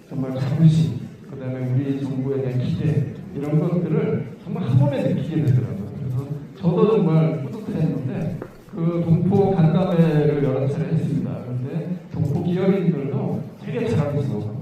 정말 자부심, 그 다음에 우리 정부에 대한 기대 이런 것들을 정말 한 몸에 느끼게 되더라고요. 그래서 저도 정말 뿌듯했는데 그 동포 간담회를 여러 차례 했습니다. 그런데 동포 기업인들도 되게 잘하고 있어요.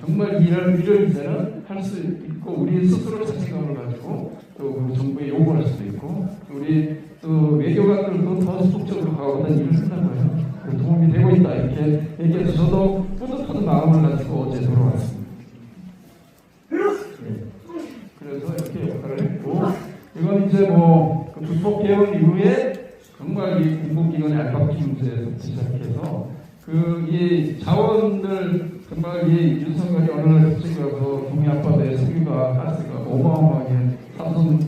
정말 일을 이제는 할 수 있고 우리 스스로 자신감을 가지고 또 정부에 요구할 수도 있고 우리 또 외교관들도 더 적극적으로 가고는 일을 한다고 해요. 도움이 되고 있다 이렇게 얘기해서 저도 뿌듯한 마음을 가지고 어제 돌아왔습니다. 그래서 이렇게 역할을 했고 이건 이제 뭐 그 불법 개헌 이후에 정말 이 공공기관의 알박기 문제에서 시작해서 그 이 자원들 정말 이 윤석열이 어느 날 갑자기 와서 동해안바다에 석유가 가스가 어마어마하게 삼성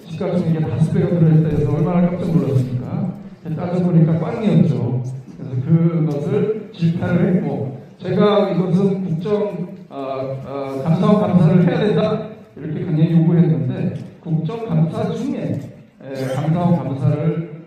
시가총액의 5배가 들어있다 해서 얼마나 깜짝 놀랐습니까? 따져보니까 꽝이었죠. 그래서 그것을 질타를 했고 제가 이것은 국정 감사원 감사를 해야 된다 이렇게 강력히 요구했는데 국정감사 중에 감사원 감사를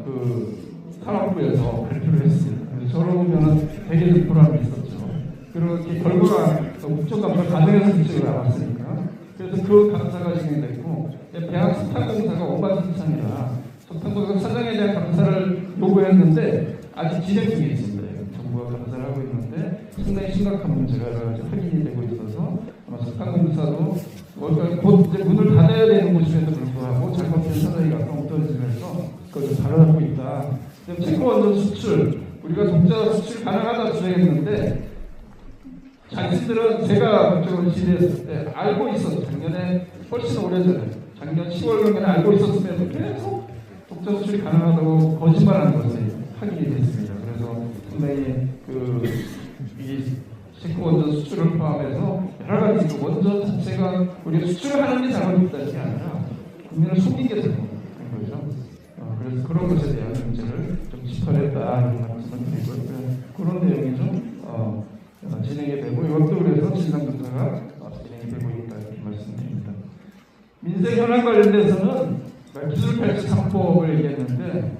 그 산업부에서 발표를 했습니다. 그래서 저로 보면은 되게 좀 보람이 있었죠. 그렇게 결과가 국정감사 과정에서 지적이 나왔으니까 그래서 그 감사가 진행됐고 대학 석탄공사가 오반선창이라 석탄공사 사장에 대한 감사를 요구했는데 아직 진행 중에 있습니다. 정부가 감사를 하고 있는데 상당히 심각한 문제가 확인이 되고 있어서 아마 석탄공사도 곧 이제 문을 닫아야 되는 곳임에도 불구하고 잘못된 사장이 가까운 집에서 그걸 좀 다뤄하고 있다. 채권원전 수출 우리가 독자 수출 가능하다 주장했는데 자신들은 제가 국정을 지휘했을 때 알고 있었죠. 작년에 훨씬 오래전에 작년 10월경에는 알고 있었음에도 계속 독자 수출이 가능하다고 거짓말하는 것이 확인이 됐습니다. 그래서 상당히 이 채권원전 수출을 포함해서 여러 가지 원전 자체가 우리가 수출을 하는 게 잘못됐다는 게 아니라 국민을 속인 게 잘못된 거죠. 그래서 그런 것에 대한 문제를 좀 짚어냈다 이런 말씀을 드리고 그런 내용이 좀 진행이 되고 이것도 그래서 진상조사가 진행이 되고 있다 이렇게 말씀드립니다. 민생 현안 관련돼서는 기술 펼치 3법을 얘기했는데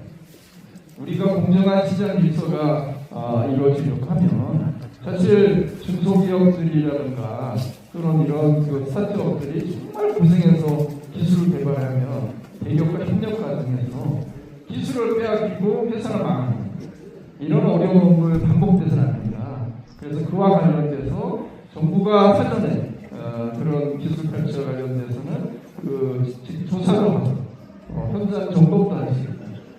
우리가 공정한 시장 질서가 이루어지려고 하면 사실 중소기업들이라든가 또는 이런 스타트업들이 정말 고생해서 기술을 개발하면 대기업과 협력 과정에서 기술을 빼앗기고 회사가 망하는 이런 어려움을 반복돼서는 안 됩니다. 그래서 그와 관련돼서 정부가 사전에 그런 기술 펼치와 관련돼서는 조사를 하고 현장 점검도 하시고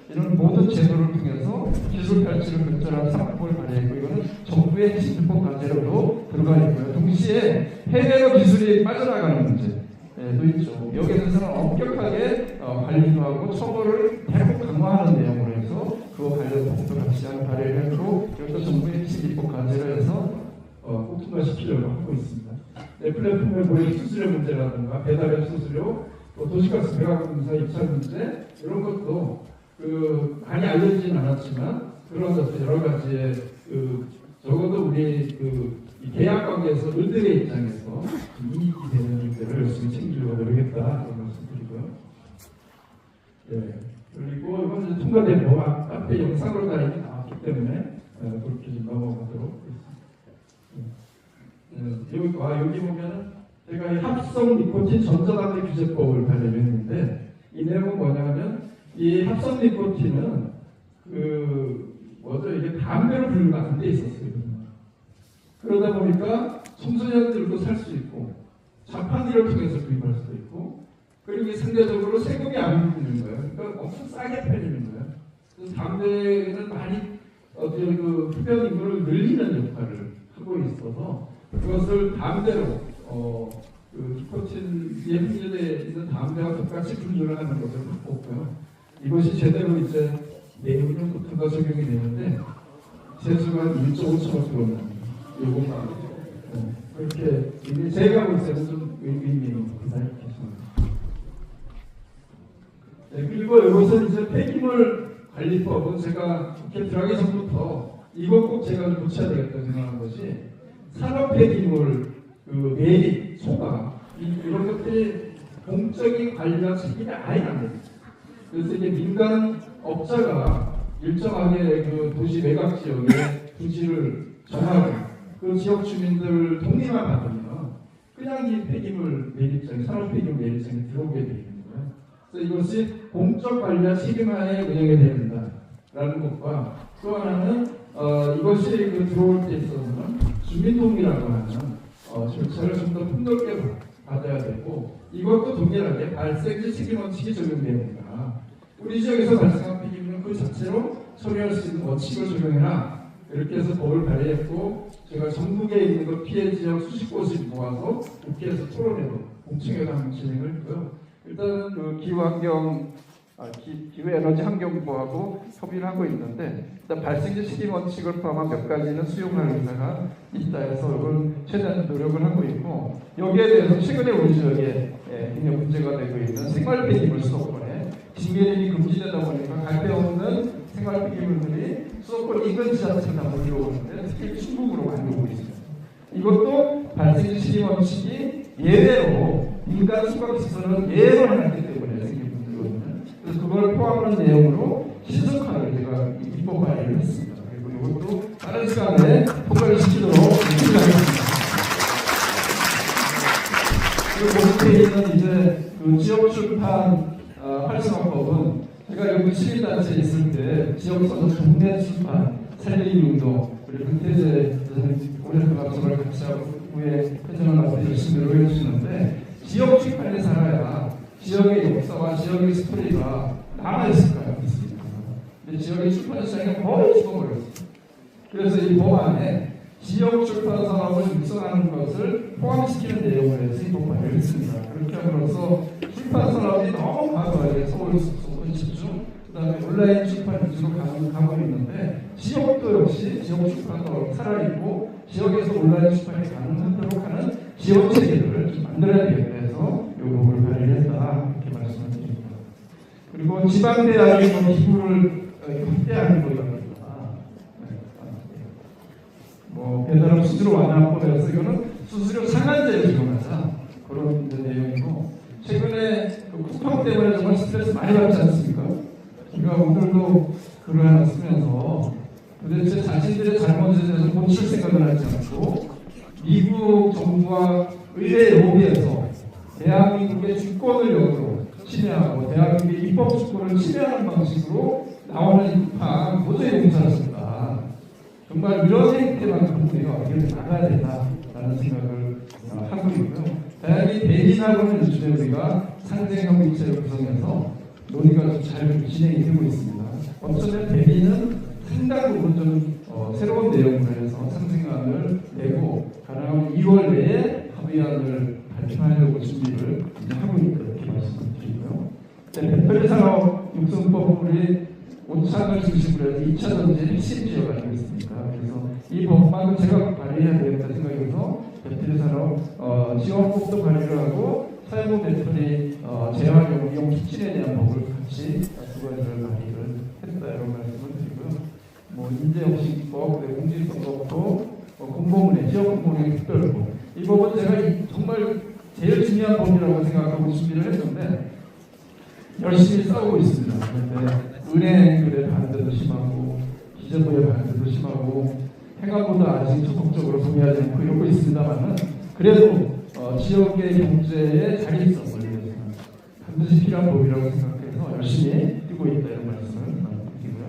이런 모든 제도를 통해서 기술 펼치를 근절한 3법을 발의했고 이거는 정부의 집법 과제로도 들어가 있고요. 동시에 해외로 기술이 빠져나가는 문제도 있죠. 여기에 대해서는 엄격하게 관리도 하고 처벌을 대폭 강화하는 내용으로 해서 그와 관련 법도 같이 발의를 했고 이것도 정부의 집법 과제로 해서 꼭 통과시키려고 하고 있습니다. 플랫폼의 모의 수수료 문제라든가 배달앱 수수료, 또 도시가스 배가공사 입찰 문제 이런 것도 많이 알려지진 않았지만 그런 것들 여러 가지의 적어도 우리 이 계약 관계에서 을들의 입장에서 이익이 되는 일들을 열심히 챙기려고 노력했다 이런 말씀드리고요. 그리고 이번 통과된 법안 앞에 영상으로 다 이미 나왔기 때문에 그렇게 좀 넘어가도록 하겠습니다. 여기 보면은 제가 이 합성 니코틴 전자담배 규제법을 발의했는데 이 내용은 뭐냐면 이 합성 니코틴은 이게 담배로 분류가 돼 있었어요. 그러다 보니까 청소년들도 살 수 있고 자판기를 통해서 구입할 수도 있고 그리고 상대적으로 세금이 안 붙는 거예요. 그러니까 엄청 싸게 팔리는 거예요. 그래서 담배는 많이 그 흡연 인구를 늘리는 역할을 하고 있어서 그것을 담배로 그 니코틴에 함유되어 있는 담배와 똑같이 분류를 하는 것을 바꿨고요. 이것이 제대로 이제 내년부터 적용이 되는데 세수가 한 1.5초가 들어옵니다. 요것만 그렇게 제가 볼 때는 좀 의미 있는 거다 이렇게 생각합니다. 네, 그리고 이것은 이제 폐기물 관리법은 제가 국회 들어가기 전부터 이것 꼭 제가 좀 고쳐야 되겠다 생각한 것이 산업 폐기물 그 매립, 소각 이런 것들이 공적인 관리나 책임이 아예 안 됩니다. 그래서 이게 민간 업자가 일정하게 그 도시 매각 지역에 부지를 정하고 그 지역 주민들 동의만 받으면 그냥 이 폐기물 매립장, 산업 폐기물 매립장에 들어오게 되어 있는 거예요. 그래서 이것이 공적 관리와 책임하에 운영이 되야 된다라는 것과 또 하나는 이것이 그 들어올 때 있어서는 주민동의라고 하는 절차를 좀 더 폭넓게 받아야 되고 이것도 동일하게 발생지 책임 원칙이 적용됩니다. 우리 지역에서 발생한 폐기물은 그 자체로 처리할 수 있는 원칙을 적용해라. 이렇게 해서 법을 발의했고 제가 전국에 있는 그 피해 지역 수십 곳을 모아서 국회에서 토론회도 공청회도 진행을 했고요. 일단은 그 기후에너지 환경부하고 협의를 하고 있는데 일단 발생지 책임 원칙을 포함한 몇 가지는 수용할 의사가 있다 해서 이걸 최대한 노력을 하고 있고 여기에 대해서 최근에 우리 지역에 굉장히 문제가 되고 있는 생활 폐기물 수도권에 징계림이 금지되다 보니까 갈 데 없는 생활 폐기물들이 수도권 인근 지자체나 몰려오는데 특히 충북으로 가려고 있습니다. 이것도 발생지 책임 원칙이 예외로 민간 수각시설은 예외로 해놨기 때문에 생긴 문제거든요. 그래서 그걸 포함하는 내용으로 신속하게 제가 입법 발의를 했습니다. 그리고 이것도 다른 시간에 통과를 시키도록 준비하겠습니다. 그리고 밑에 있는 이제 그 지역 출판 활성화법은 제가 여기 시민단체에 있을 때 지역에서 동네 출판 살리기 운동 우리 김태재 오래된 방송을 같이 하고 후에 회장을 맡아 열심히 노력해 주시는데 지역 출판에 살아야 지역의 역사와 지역의 스토리가 남아있을 거예요. 근데 지역의 출판 시장이 거의 죽어버렸어요. 그래서 이 법안에 지역 출판 산업을 육성하는 것을 포함시키는 내용을 해서 입법 발의를 했습니다. 그렇게 함으로써 출판 산업이 너무 과도하게 서울 수도권 집중, 그다음에 온라인 출판 위주로 가고 있는데 지역도 역시 지역 출판도 살아있고 지역에서 온라인 출판이 가능하도록 하는 지역 체계를 좀 만들어야 되겠다 해서 이 법을 발의를 했다 이렇게 말씀을 드립니다. 그리고 지방대학이 뭐 기부를 확대하는 거입니다. 뭐 배달업 수수료 완화법에서 이거는 수수료 상한제를 적용하자 그런 내용이고 최근에 그 쿠팡 때문에 정말 스트레스 많이 받지 않습니까? 제가 오늘도 글을 하나 쓰면서 도대체 자신들의 잘못에 대해서 고칠 생각을 하지 않고 미국 정부와 의회 로비에서 대한민국의 주권을 역으로 침해하고 대한민국의 입법 주권을 침해하는 방식으로 나오는 이 쿠팡 도저히 용서할 수 없다. 정말 이런 행태만 우리가 어떻게 나가야 된다라는 생각을 하고 있고요. 다양히 배민하고는 요즘에 우리가 상생형 위치를 구성해서 논의가 좀 잘 진행이 되고 있습니다. 어쩌면 배민은 상당 부분 좀 새로운 내용으로 해서 상생안을 내고 가능하면 2월 내에 합의안을 발표하려고 준비를 하고 있다 이렇게 말씀드리고요. 배터리 산업 육성법은 우리 온창을 중심으로 해서 2차 전지 핵심 지역 아니겠습니까? 그래서 이 법안은 제가 발의해야 되겠다 생각해서 배터리 산업 지원법도 발의를 하고 사용 배터리 재활용 이용 기준에 대한 법을 같이 두 가지를 발의를 했다 이런 말씀을 드리고요. 뭐 인재혁신법, 공직선거법, 공공운행, 지역공공운행 특별법 이 법은 제가 정말 제일 중요한 법이라고 생각하고 준비를 했는데 열심히 싸우고 있습니다. 그런데 은행들의 반대도 심하고 기재부의 반대도 심하고 행안부도 아직 적극적으로 동의하지 않고 이러고 있습니다만은 그래도 지역의 경제에 자립성을 위해서 반드시 필요한 법이라고 생각해서 열심히 뛰고 있다 이런 말씀을 드리고요.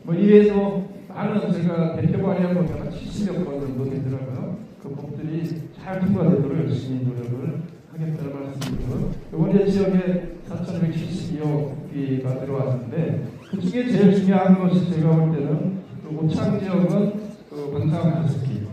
뭐 이외에도 많은 제가 대표 발의한 것보다 70여 건 정도 되더라고요. 그 법들이 잘 통과되도록 열심히 노력을 하겠다는 말씀드리고요. 이번에 지역에 4,172억이가 들어왔는데 그 중에 제일 중요한 것이 제가 볼 때는 그 오창 지역은 그 방사능 가습기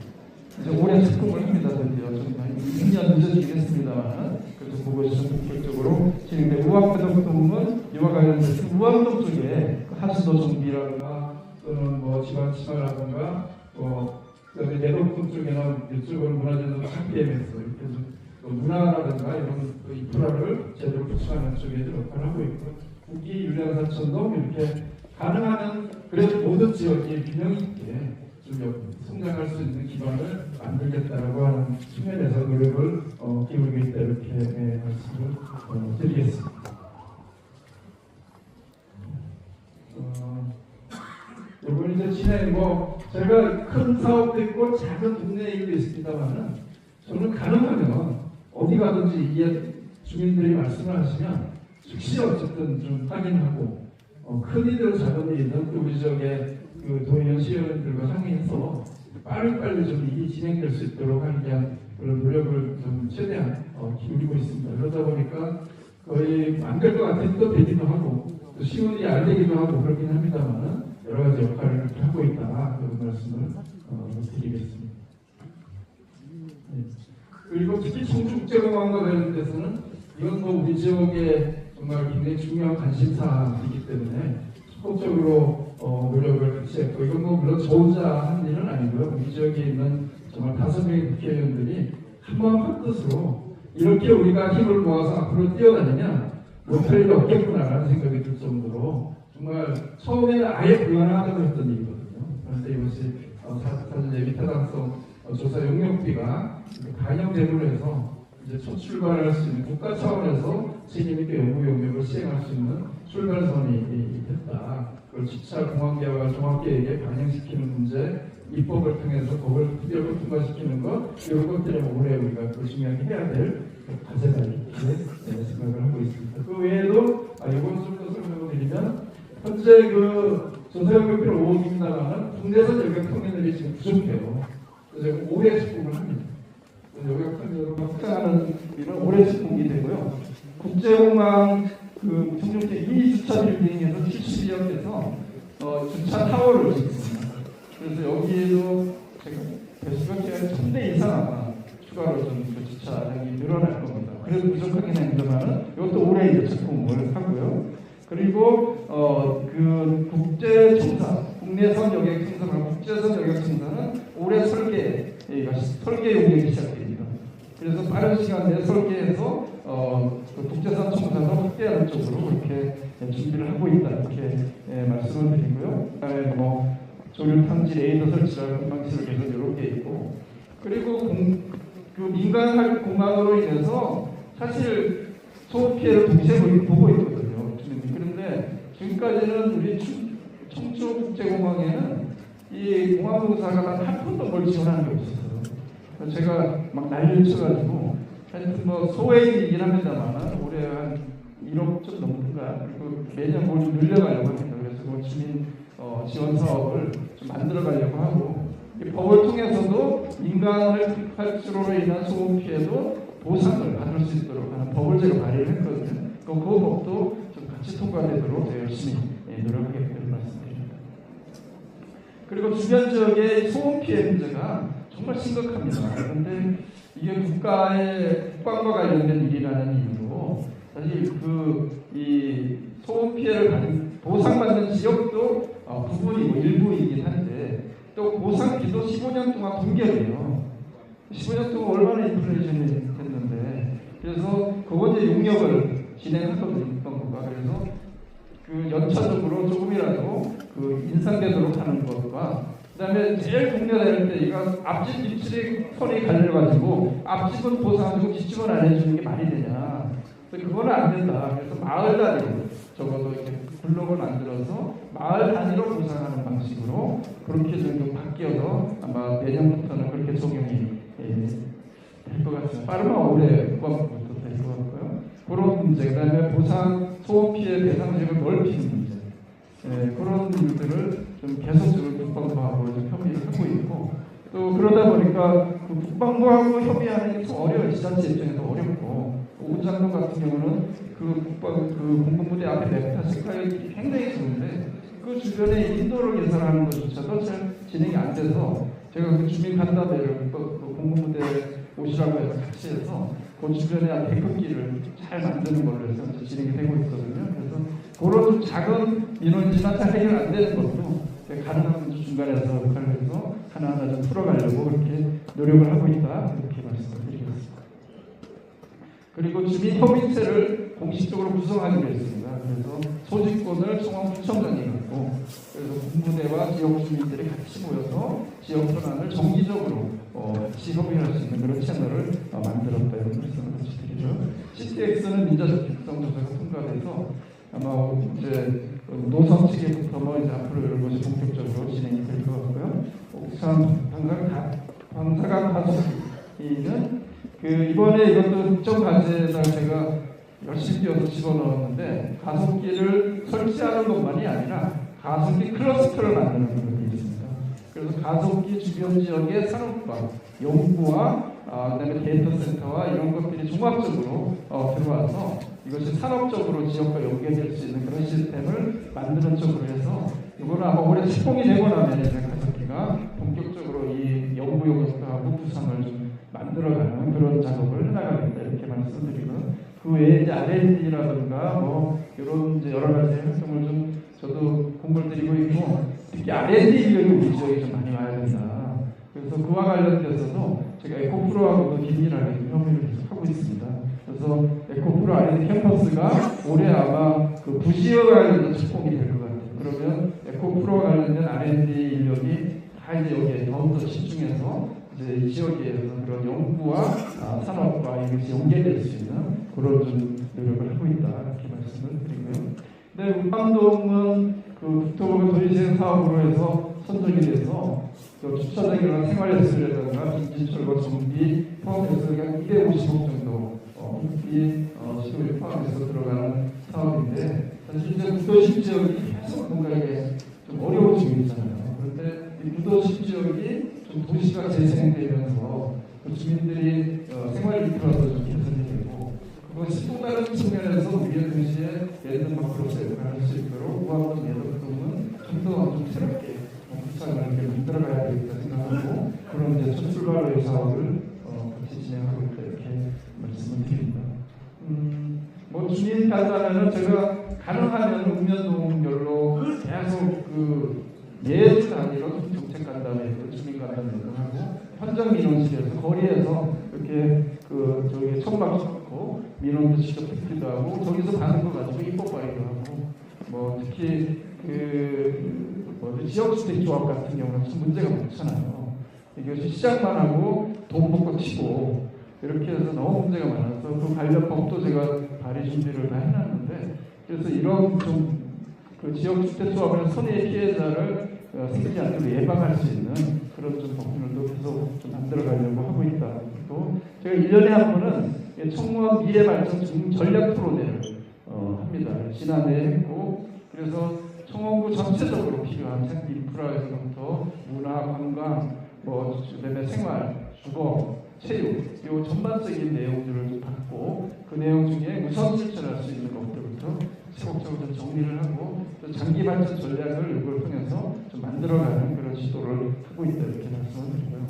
이제 올해 착공을 합니다. 드디어 좀 2년 늦어지겠습니다만 그래서 그것이 좀 본격적으로 진행되고 우암배덕동은 이와 관련해서 우암동 쪽에 하수도 정비라든가 또는 뭐 지방치마라든가 그다음에 내덕동 쪽에는 이쪽은 문화재도 창피해면서 이렇게 좀 문화라든가 이런 그 인프라를 제대로 구축하는 쪽에도 역할을 하고 있고 국기 유량사천동 이렇게 가능하면 그래도 모든 지역이 균형 있게 좀 성장할 수 있는 기반을 만들겠다라고 하는 측면에서 노력을 기울이고 있다 이렇게 말씀을 드리겠습니다. 이번 이제 진행 제가 큰 사업도 있고 작은 동네 일도 있습니다만은 저는 가능하면 어디 가든지 이게 주민들이 말씀을 하시면 즉시 어쨌든 좀 확인하고 큰 일이든 작은 일이든 우리 지역의 그 도의원 시의원들과 상의해서 빨리빨리 좀 일이 진행될 수 있도록 하기 위한 그런 노력을 좀 최대한 기울이고 있습니다. 그러다 보니까 거의 안 될 것 같아도 또 되기도 하고 또 시의원이 안 되기도 하고 그렇긴 합니다만 여러 가지 역할을 하고 있다 그런 말씀을 드리겠습니다. 네. 그리고 특히 청주국제공항과 관련돼서는 이건 우리 지역의 정말 굉장히 중요한 관심사이기 때문에 적극적으로 노력을 같이 했고 이건 물론 저 혼자 한 일은 아니고요. 우리 지역에 있는 정말 5명의 국회의원들이 한 뜻으로 이렇게 우리가 힘을 모아서 앞으로 뛰어다니면 못할 일이 없겠구나라는 생각이 들 정도로 정말 처음에는 아예 불가능하다고 했던 일이거든요. 그런데 이것이 사실 예비타당성 조사 용역비가 반영되고 해서 이제 첫 출발할 수 있는 국가 차원에서 책임있게 연구 용역을 시행할 수 있는 출발선이 됐다. 그걸 주차 공항계획과 종합계획에 반영시키는 문제, 입법을 통해서 법을 투명하게 통과시키는 것 이런 것들은 올해 우리가 그 중요하게 해야 될 과제다 이렇게 생각을 하고 있습니다. 그 외에도 이건 좀 더 설명을 드리면 현재 그 조사용역비는 5억입니다만 국내선 여객 터미널이 지금 부족해요. 그래서 올해 착공을 합니다. 여객 터미널을 확장하는 일은 올해 착공이 되고요. 국제공항 그 청정제 2주차 빌딩에서 72억에서 주차 타워를 짓습니다. 그래서 여기에도 제가 배수가 1000대 이상 아마 추가로 좀 주차량이 늘어날 겁니다. 그래도 부족하긴 합니다만 이것도 올해 이제 착공을 하고요. 그리고 그 국제 정사, 국내선 여객 청사랑 국제선 여객 청사는 올해 설계 용역이 시작됩니다. 그래서 빠른 시간 내에 설계해서 그 국제선 청사도 확대하는 쪽으로 그렇게 준비를 하고 있다 이렇게 말씀을 드리고요. 그다음에 조류 탐지 레이더 설치라는 방식을 계속 이렇게 있고 그리고 그 민간 공항으로 인해서 사실 소음 피해를 동시에 보고 있거든요. 그런데 지금까지는 우리 청주국제공항에는 이 공항공사가 단 한 푼도 뭘 지원하는 게 없었어요. 제가 막 난리를 쳐가지고 하여튼 소액이긴 합니다만 올해 한 1억 좀 넘는가 그리고 매년 뭘 좀 늘려가려고 합니다. 그래서 그 주민 지원 사업을 좀 만들어가려고 하고 이 법을 통해서도 민간 활주로로 인한 소음 피해도 보상을 받을 수 있도록 하는 법을 제가 발의를 했거든요. 그 법도 좀 같이 통과되도록 열심히 노력하겠다는 말씀드립니다. 그리고 주변 지역의 소음 피해 문제가 정말 심각합니다. 그런데 이게 국가과 관련된 일이라는 이유로 사실 이 소음 피해를 보상받는 지역도 부분이고 일부이긴 한데 또 보상비도 15년 동안 분결이에요. 15년 동안 얼마나 인플레이션이 됐는데 그래서 그거 이제 용역을 진행하거든요. 정부가. 그래서 그 연차적으로 조금이라도 그 인상되도록 하는 것과 그다음에 제일 국내될 때 이거 앞집 뒷집이 선이 갈려가지고 앞집은 보상하고 뒷집은 안 해주는 게 말이 되냐? 그거는 안 된다. 그래서 마을 단위로 적어도 이렇게 블록을 만들어서 마을 단위로 보상하는 방식으로 그렇게 좀 바뀌어서 아마 내년부터는 그렇게 적용이 될 것 같습니다. 빠르면 올해 후반부터 될 것 같고요. 그런 문제, 그다음에 보상 소음 피해 배상책을 넓히는 문제, 그런 일들을 좀 계속적으로 국방부하고 협의를 하고 있고 또 그러다 보니까 그 국방부하고 협의하는 게 좀 어려워요. 지자체 입장에서 어렵고 오장동 같은 경우는 그 공군부대 앞에 넥타 색깔이 굉장히 좋은데 그 주변에 인도를 개설하는 것조차도 잘 진행이 안 돼서 제가 그 주민 간담회를 그 공군부대 오시라고 해서 같이 해서 그 주변에 데크길을 잘 만드는 걸로 해서 진행이 되고 있거든요. 그래서 그런 좀 작은 민원이지만 잘 해결 안 되는 것도 가능한 중간에서 역할을 해서 하나하나 좀 풀어가려고 그렇게 노력을 하고 있다 이렇게 말씀을 드리겠습니다. 그리고 주민협의체를 공식적으로 구성하기로 했습니다. 그래서 소집권을 청원구청장이 갖고 그래서 군부대와 지역 주민들이 같이 모여서 지역 현안을 정기적으로 같이 협의할 수 있는 그런 채널을 만들었다 이런 말씀을 같이 드리죠. CTX는 민자적 적성조사가 통과돼서 아마 이제 노선 측에부터 이제 앞으로 이런 것이 본격적으로 진행이 될 것 같고요. 옥산 방사각 가속기는 그 이번에 이것도 국정 과제에다 제가 열심히 뛰어서 집어넣었는데 가속기를 설치하는 것만이 아니라 가속기 클러스터를 만드는 그런 게 있습니다. 그래서 가속기 주변 지역의 산업과 연구와 그다음에 데이터 센터와 이런 것들이 종합적으로 들어와서 이것이 산업적으로 지역과 연계될 수 있는 그런 시스템을 만드는 쪽으로 해서 이거는 아마 올해 시공이 되고 나면 가속기가 본격적으로 이 연구 용역하고 구상을 좀 만들어가는 그런 작업을 해나가겠다 이렇게 말씀드리고 그 외에 이제 R&D라든가 뭐 이런 이제 여러 가지 활동을 좀 저도 공부를 드리고 있고 특히 R&D 인력이 우리 지역에 좀 많이 와야 된다. 그래서 그와 관련돼서도 제가 에코프로하고도 긴밀하게 협의를 계속 하고 있습니다. 그래서 에코프로 R&D 캠퍼스가 올해 아마 그 부지역 관련된 착공이 될 것 같아요. 그러면 에코프로와 관련된 R&D 인력이 다 이제 여기에 더욱더 집중해서 이제 이 지역에서 그런 연구와 산업과 이것이 연계될 수 있는 그런 좀 노력을 하고 있다 이렇게 말씀을 드리고요. 근데 울산동은 그 국토부가 도시재생 사업으로 해서 선정이 돼서 그 주차장이나 생활예술이라든가 빈지철거 정비 포함해서 한 250억 정도 이 시도에 포함해서 들어가는 사업인데 사실 이제 구도심 지역이 계속 뭔가 이게 좀 어려워지고 있잖아요. 그런데 이 구도심 지역이 좀 도시가 재생되면서 그 주민들이 생활 인프라도 좀 개선이 되고 그것이 또 다른 측면에서 우리의 도시에 예능 밖으로서 역할을 할 수 있도록 우암동 예덕동은 좀 더 좀 새롭게 구상을 이렇게 만들어가야 되겠다 생각하고 그런 이제 첫 출발의 사업을 같이 진행하고 있다 이렇게 말씀을 드립니다. 뭐 주민 간담회는 제가 가능하면 읍면동별로 계속 그 예술 단위로 정책 간담회도 주민 간담회도 하고 현장 민원실에서 거리에서 이렇게 그 저기 천막 쳐놓고 민원도 직접 듣기도 하고 저기서 받은 거 가지고 입법 발의도 하고 뭐 특히 뭐 지역주택조합 같은 경우는 참 문제가 많잖아요. 이게 시작만 하고 돈 먹고 치고 이렇게 해서 너무 문제가 많아서 그 관련법도 제가 발의 준비를 다 해놨는데 그래서 이런 좀 그 지역주택조합의 손해의 피해자를 생기지 않도록 예방할 수 있는 그런 좀 법률도 계속 좀 만들어가려고 하고 있다. 또 제가 1년에 한 번은 청원 미래발전 전략 토론회를 합니다. 지난해 했고 그래서 청원구 전체적으로 필요한 인프라에서부터 문화, 관광, 뭐 그다음에 생활, 주거, 체육 이 전반적인 내용들을 좀 받고 그 내용 중에 우선 실천할 수 있는 것들부터 차곡차곡 정리를 하고 또 장기 발전 전략을 이걸 통해서 좀 만들어가는 그런 시도를 하고 있다 이렇게 말씀을 드리고요.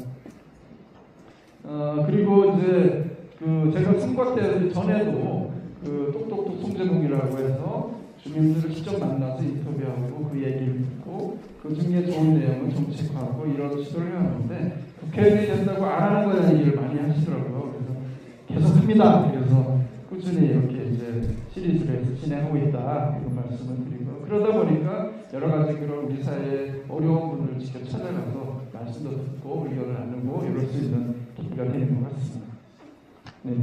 그리고 이제 그 제가 선거 때 전에도 그 똑똑똑 송재봉이라고 해서 주민들을 직접 만나서 인터뷰하고 그 얘기를 듣고 그 중에 좋은 내용을 정책화하고 이런 시도를 해왔는데 국회의원이 된다고 안 하는 거라는 얘기를 많이 하시더라고요. 그래서 계속 합니다. 그래서 꾸준히 이렇게 이제 시리즈를 해서 진행하고 있다 이런 말씀을 드리고 그러다 보니까 여러 가지 그런 우리 사회의 어려운 분들을 직접 찾아가서 말씀도 듣고 의견을 나누고 이럴 수 있는 기회가 되는 것 같습니다. 네.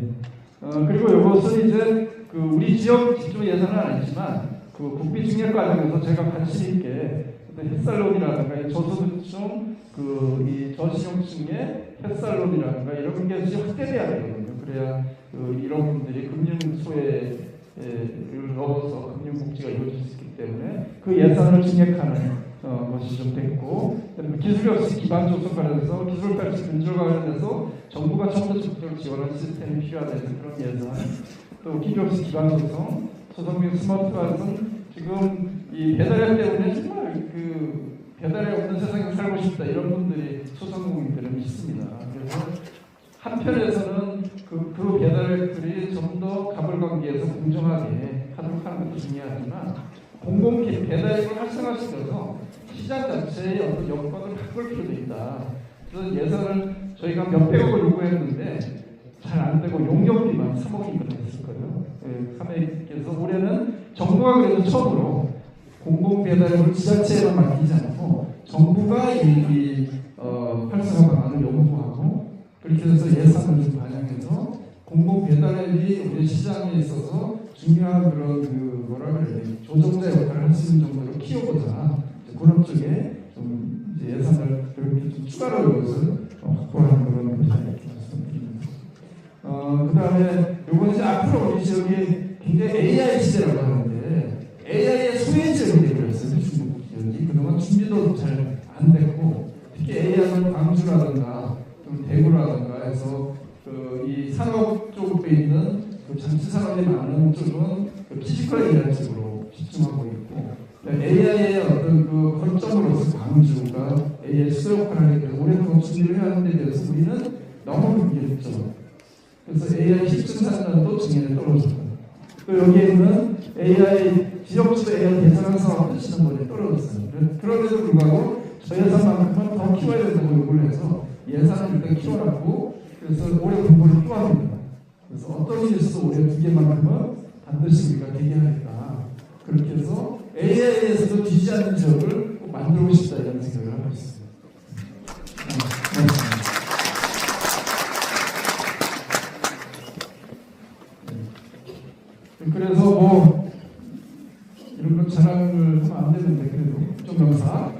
그리고 이것은 이제 그 우리 지역 직접 예산은 아니지만 그 국비 중립 과정에서 제가 관심 있게 햇살론이라든가 저소득층 이 저신용층의 햇살론이라든가 이런 게 확대돼야 되거든요. 그래야 이런 분들이 금융 소외를 넣어서 금융 복지가 이루어질 수 있기 때문에 그 예산을 증액하는 것이 좀 됐고, 그다음에 기술력시 기반 조성 관련해서 기술 발전 근절과 관련해서 정부가 좀 더 적극적으로 지원하는 시스템이 필요하다는 그런 예산, 또 기술력시 기반 조성, 소상공인 스마트 발전, 지금 이 배달앱 때문에 정말 그 배달앱 없는 세상에 살고 싶다 이런 분들이 소상공인들은 있습니다. 그래서 한편에서는 그 배달앱들이 좀 더 가불관계에서 공정하게 하도록 하는 것도 중요하지만 공공 배달앱을 활성화시켜서 시장 자체의 어떤 여건을 바꿀 필요도 있다. 그래서 예산을 저희가 몇백억을 요구했는데 잘 안 되고 용역비만 3억인가 됐을 거예요. 3억에서 올해는 정부가 그래도 처음으로 공공 배달앱을 지자체에만 맡기지 않고 정부가 활성화 방안을 연구하고 그렇게 해서 예산을 좀 반영해서 공공 배달앱이 우리 시장에 있어서 중요한 그런 조정자 역할을 할 수 있는 정도로 키워보자. 그런 쪽에 좀 이제 예산을 그렇게 좀 추가로 이것을 확보하는 그런 것이 말씀드립니다. 그 다음에 이건 이제 앞으로 우리 지역이 굉장히 AI 시대라고 하는데 AI의 소외지역이 되어버렸어요. 중국 지역이 그동안 준비도 잘 안 됐고 특히 AI는 광주라든가 좀 대구라든가 해서 이 산업 쪽에 있는 장치 산업이 많은 쪽은 피지컬 AI 쪽으로 집중하고 있고 AI의 어떤 그 거점으로서 광주가 AI 수요 역할을 하기 때문에 오랫동안 준비를 해야 하는 데 대해서 우리는 너무 무기했죠. 그래서 AI 실증산단도 증인에 떨어졌고 또 여기에 있는 AI 지역주도 AI 대전환 사업도 지난번에 떨어졌어요. 그런데도 불구하고 저 예산만큼은 더 키워야 된다고 요구를 해서 예산을 일단 키워놨고 그래서 올해 공부를 또 합니다. 그래서 어떤 일이 있어도 올해 2개만큼은 반드시 우리가 대기하겠다. 그렇게 해서 AI에서도 뒤지 않는 지역을 꼭 만들고 싶다 이런 생각을 하고 있습니다. 그래서 뭐 이런 거 자랑을 하면 안 되는데 그래도 국정감사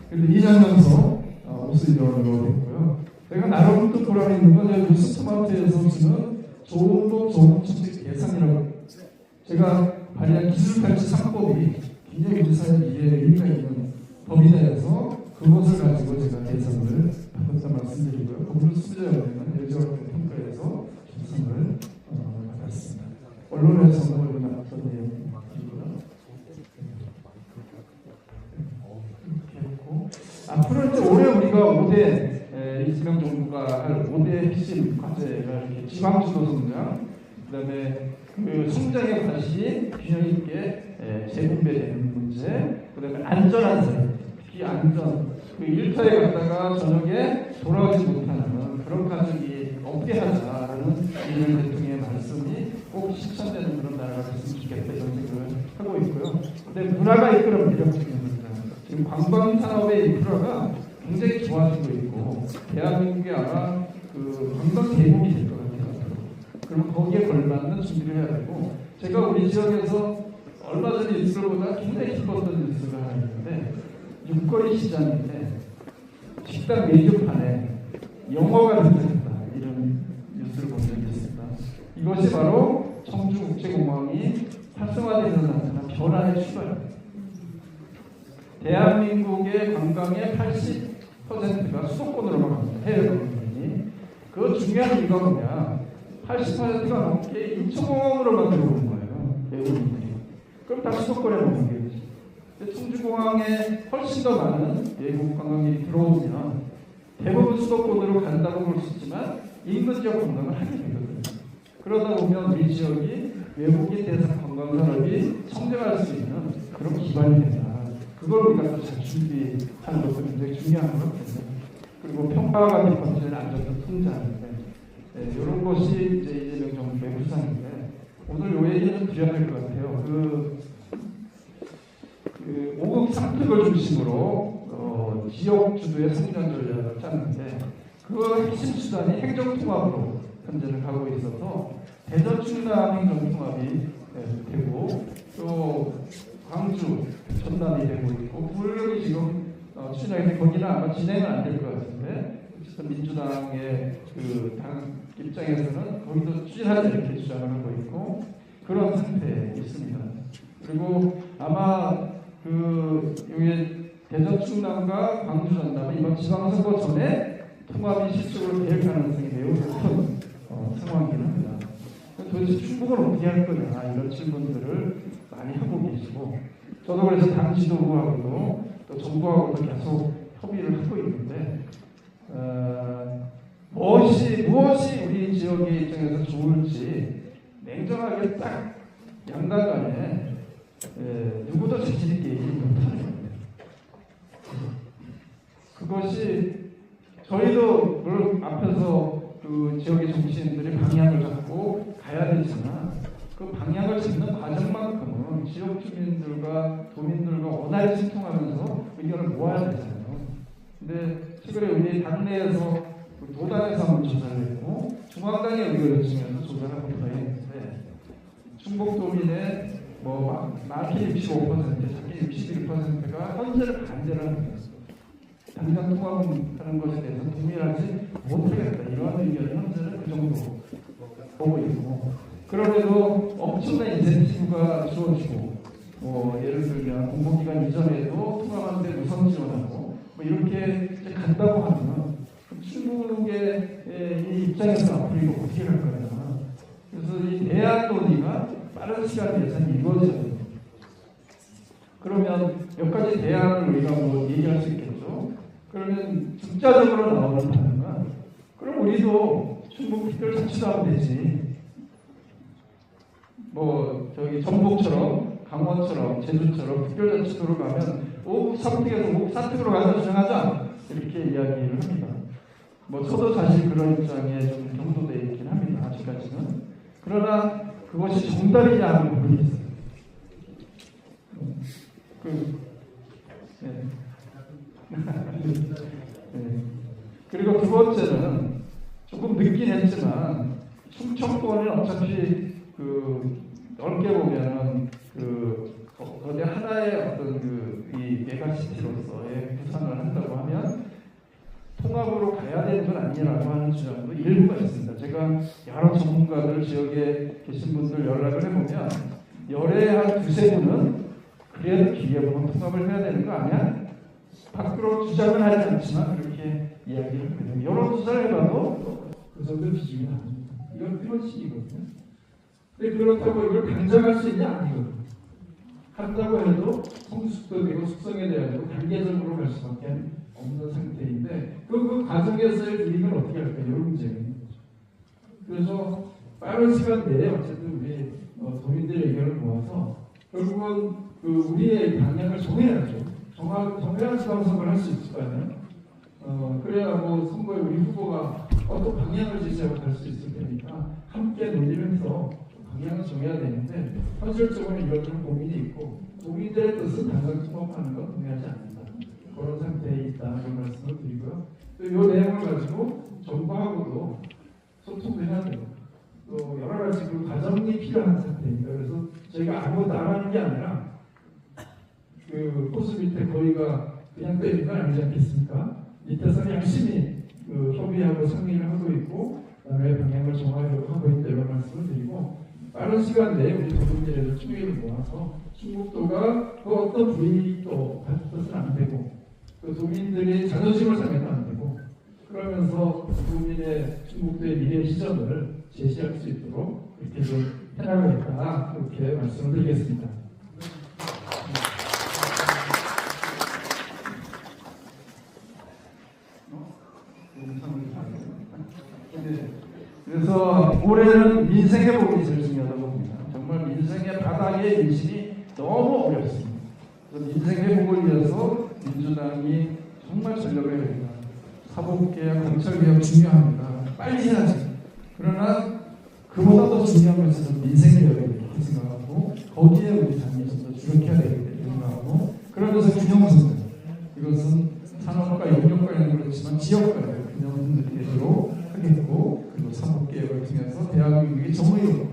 그래도 2장면서 우수위원으로 됐고요. 제가 나름 또 보람이 있는 건 뉴스토마토에서 지금 좋은 정책 예산이라고 제가 발의한 기술발전 3법이 굉장히 우리 사회에 의미가 있는 법이다 해서 그것을 가지고 제가 예산을 받았다 말씀드리고요. 법률 수제자는 예전 평가에서 조상을 받았습니다. 언론에서는 얼마나 나왔던 내용이고요. 이렇게 했고 앞으로 이제 올해 우리가 5대 이재명 정부가 할 5대 핵심 과제가 이렇게 지방주도 성장, 그다음에 그 성장의 다시 균형 있게 재분배되는 문제, 그다음에 안전한 사회, 특히 안전, 그 일터에 갔다가 저녁에 돌아오지 못하는 그런 가족이 없게 하자라는 이재명 대통령의 말씀이 꼭 실천되는 그런 나라가 됐으면 좋겠다 이런 생각을 하고 있고요. 근데 문화가 이끄는 매력적인 문화, 지금 관광 산업의 인프라가 굉장히 좋아지고 있고 대한민국이 아마 그 관광 대국이 될 것 같아요. 그럼 거기에 걸맞는 준비를 해야 되고 제가 우리 지역에서 얼마 전에 뉴스보다 굉장히 기뻤던 뉴스가 하나 있는데 육거리 시장인데 식당 메뉴판에 영어가 등장했다 이런 뉴스를 본 적이 있습니다. 이것이 바로 청주국제공항이 활성화되는 나타난 변화의 출발입니다. 대한민국의 관광의 80%가 수도권으로만 갑니다. 해외 관광이. 그 중요한 이유가 뭐냐? 80%가 넘게 인천공항으로 만들어 온 거예요. 외국인들이. 그럼 다 수도권에 오는 게 청주공항에 훨씬 더 많은 외국 관광객이 들어오면 대부분 수도권으로 간다고 볼 수 있지만 인근 지역 관광을 하게 되거든요. 그러다 보면 우리 지역이 외국인 대상 관광 산업이 성장할 수 있는 그런 기반이 된다. 그걸 우리가 잘 준비하는 것도 굉장히 중요한 것 같아요. 그리고 평가가 깊어지는 안전한 성장인데 이런 것이 이제 이재명 정부의 구상인데 오늘 요 얘기는 좀 드려야 될 것 같아요. 그 5급 상특을 중심으로 지역 주도의 성장 전략을 짰는데 그 핵심 수단이 행정통합으로 현재는 가고 있어서 대전 충남 행정통합이 되고 또 광주 전남이 되고 있고 부울역이 지금 추진하는데 거기는 아마 진행은 안 될 것 같은데 어쨌든 민주당의 그 당 입장에서는 거기도 추진하자 이렇게 주장을 하고 있고 그런 상태에 있습니다. 그리고 아마 그 여기 대전 충남과 광주 전남은 이번 지방선거 전에 통합이 실적으로 될 가능성이 매우 높은 상황이긴 합니다. 도대체 충북을 어떻게 할 거냐 이런 질문들을 많이 하고 계시고 저도 그래서 당 지도부하고도 또 정부하고도 계속 협의를 하고 있는데 무엇이 우리 지역의 입장에서 좋을지 냉정하게 딱 양당 간에 누구도 자신 있게 얘기 못하는 겁니다. 그것이 저희도 물론 앞에서 그 지역의 정치인들이 방향을 잡고 가야 되지만 그 방향을 잡는 과정만큼은 지역 주민들과 도민들과 원활히 소통하면서 의견을 모아야 되잖아요. 근데 최근에 우리 당내에서 도당에서 한번 조사를 했고 중앙당의 의견을 중에서 조사를 한번 더 했는데 충북도민의 많게 65%, 작게 61%가 현재를 반대를 합니다. 당장 통합하는 것에 대해서 동의하지 못하겠다 이러한 의견을 현재는 그 정도 보고 있고 그럼에도 엄청난 인센티브가 주어지고 예를 들면 공공기관 이전에도 통합하는데 우선 지원하고 이렇게 간다고 하면 충북의 이 입장에서 앞으로 이거 어떻게 할 거냐. 그래서 이 대안 논의가 빠른 시간 내에서는 이루어져야 됩니다. 그러면 몇 가지 대안을 우리가 얘기할 수 있겠죠. 그러면 숫자적으로 나오는 반응은 그럼 우리도 충북 특별자치도 하면 되지. 저기 전북처럼 강원처럼 제주처럼 특별자치도로 가면 5국 3특에서 5국 4특으로 가서 주장하자 이렇게 이야기를 합니다. 저도 사실 그런 입장에 좀 경도되어 있긴 합니다. 아직까지는. 그러나 그것이 정답이냐 하는 부분이 있어요. 그리고 두 번째는 조금 늦긴 했지만 충청권은 어차피 넓게 보면은 거대 하나의 어떤 이 메가시티로서의 구상을 한다고 하면 통합으로 가야 되는 건 아니라고 하는 주장도 일부가 있습니다. 제가 여러 전문가들 지역에 계신 분들 연락을 해보면 열에 한 두세 분은 그래도 기계보면 통합을 해야 되는 거 아니야? 밖으로 주장은 하지 않지만 그렇게 이야기를 합니다. 여러 수사를 해봐도 그 정도 기준이 아닙니다. 이건 표현식이거든요. 근데 그렇다고 이걸 강정할 수 있냐? 아니거든요. 한다고 해도 성숙도 되고 숙성에 대해서 단계적으로 갈 수밖에 없는 상태인데 그 과정에서의 우리는 어떻게 할까요? 이런 문제가 있는 거죠. 그래서 빠른 시간 내에 어쨌든 우리 도민들의 의견을 모아서 결국은 우리의 방향을 정해야죠. 정해야 지방선거를 할 수 있을 거 아니에요. 그래야 선거에 우리 후보가 어떤 방향을 제시하고 갈 수 있을 테니까 함께 논의를 해서 방향을 정해야 되는데 현실적으로 이런 고민이 있고 도민들의 뜻은 당장 통합하는 건 동의하지 않는다. 그런 상태에 있다. 그런 말씀을 드리고요. 또 이 내용을 가지고 정부하고도 소통도 해야 돼요. 또 여러 가지 과정이 필요한 상태입니다. 그래서 저희가 아무것도 안 하는 게 아니라 호수 밑에 거기가 그냥 떠 있는 건 아니지 않겠습니까? 밑에서 열심히 협의하고 상의를 하고 있고 그다음에 방향을 정하려고 하고 있다 이런 말씀을 드리고 빠른 시간 내에 우리 도민들의注意를 모아서 충북도가 어떤 불이익도 받아서는 안 되고 도민들이 자존심을 상해도 안 되고 그러면서 도민의 충북도의 미래 시점을 제시할 수 있도록 이렇게 좀 해나가겠다 이렇게 말씀을 드리겠습니다. 그래서 올해는 민생 회복이 제일 중요하다고 봅니다. 정말 민생의 바닥의 민심이 너무 어렵습니다. 그래서 민생 회복을 위해서 민주당이 정말 전력을 해야 됩니다. 사법개혁, 검찰개혁 중요합니다. 빨리 해야지. 그러나 그보다 더 중요한 것은 민생개혁이라고 생각하고 거기에 우리 당이 좀 더 주력해야 되겠다고 생각하고 그러면서 균형선거 이것은 산업과 영역과는 그렇지만 지역과의 균형선거로 하겠고 그리고 사법개혁을 통해서 대한민국이 정의로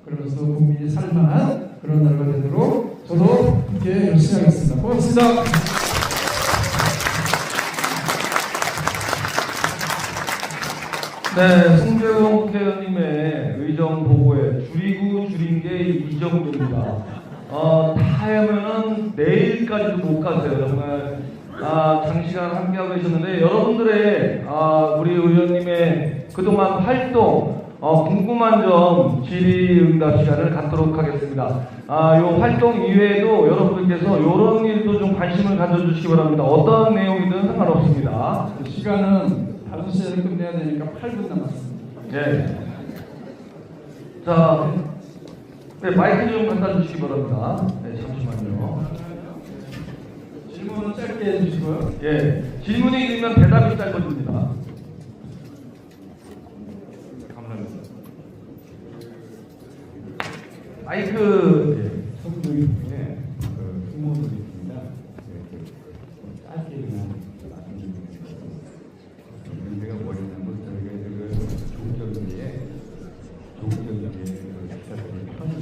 그러면서 국민이 살만한 그런 나라가 되도록 저도 함께 열심히 하겠습니다. 고맙습니다. 네, 송재용 국회의원님의 의정 보고에 줄이고 줄인 게 이 정도입니다. 다 하면은 내일까지도 못 가세요. 정말 장시간 함께하고 계셨는데 여러분들의 우리 의원님의 그동안 활동 궁금한 점 질의응답 시간을 갖도록 하겠습니다. 요 활동 이외에도 여러분들께서 이런 일도 좀 관심을 가져주시기 바랍니다. 어떤 내용이든 상관없습니다. 시간은 5시에 끝내야 되니까 8분 남았습니다. 네. 자, 네, 마이크 좀 갖다 주시기 바랍니다. 네, 잠시만요. 질문은 짧게 해주시고요. 예, 질문이 길면 대답이 짧아집니다. 감사합니다. 마이크. 성주의 중에 후보들이 있습니다. 짧게 그냥 말씀드리겠습니다. 제가 뭐냐면 저희가 조국적인 기사들이 편히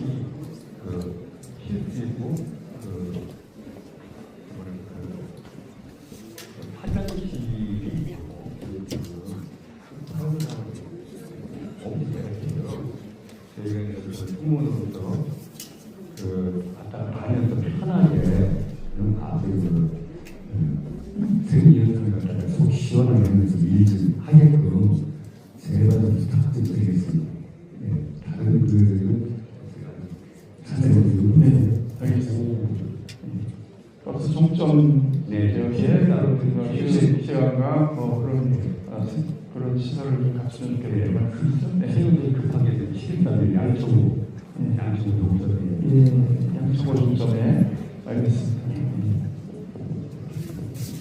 실수이고 화장실이 오피스가 있어요. 저희가 승무원으로서 안에서 편하게 생이연설을 갖다가 속 시원하게 하면서 일 좀 하게끔 제가 좀 부탁 좀 드리겠습니다. 네, 다른 분들은 네, 알겠습니다. 버스 종점 지역에 다른 시간과 그런 시설을 좀 갖추는 게 좋겠습니다. 네, 세운들이 급하게 시민단들 양쪽으로 양쪽으로 종점에 알겠습니다.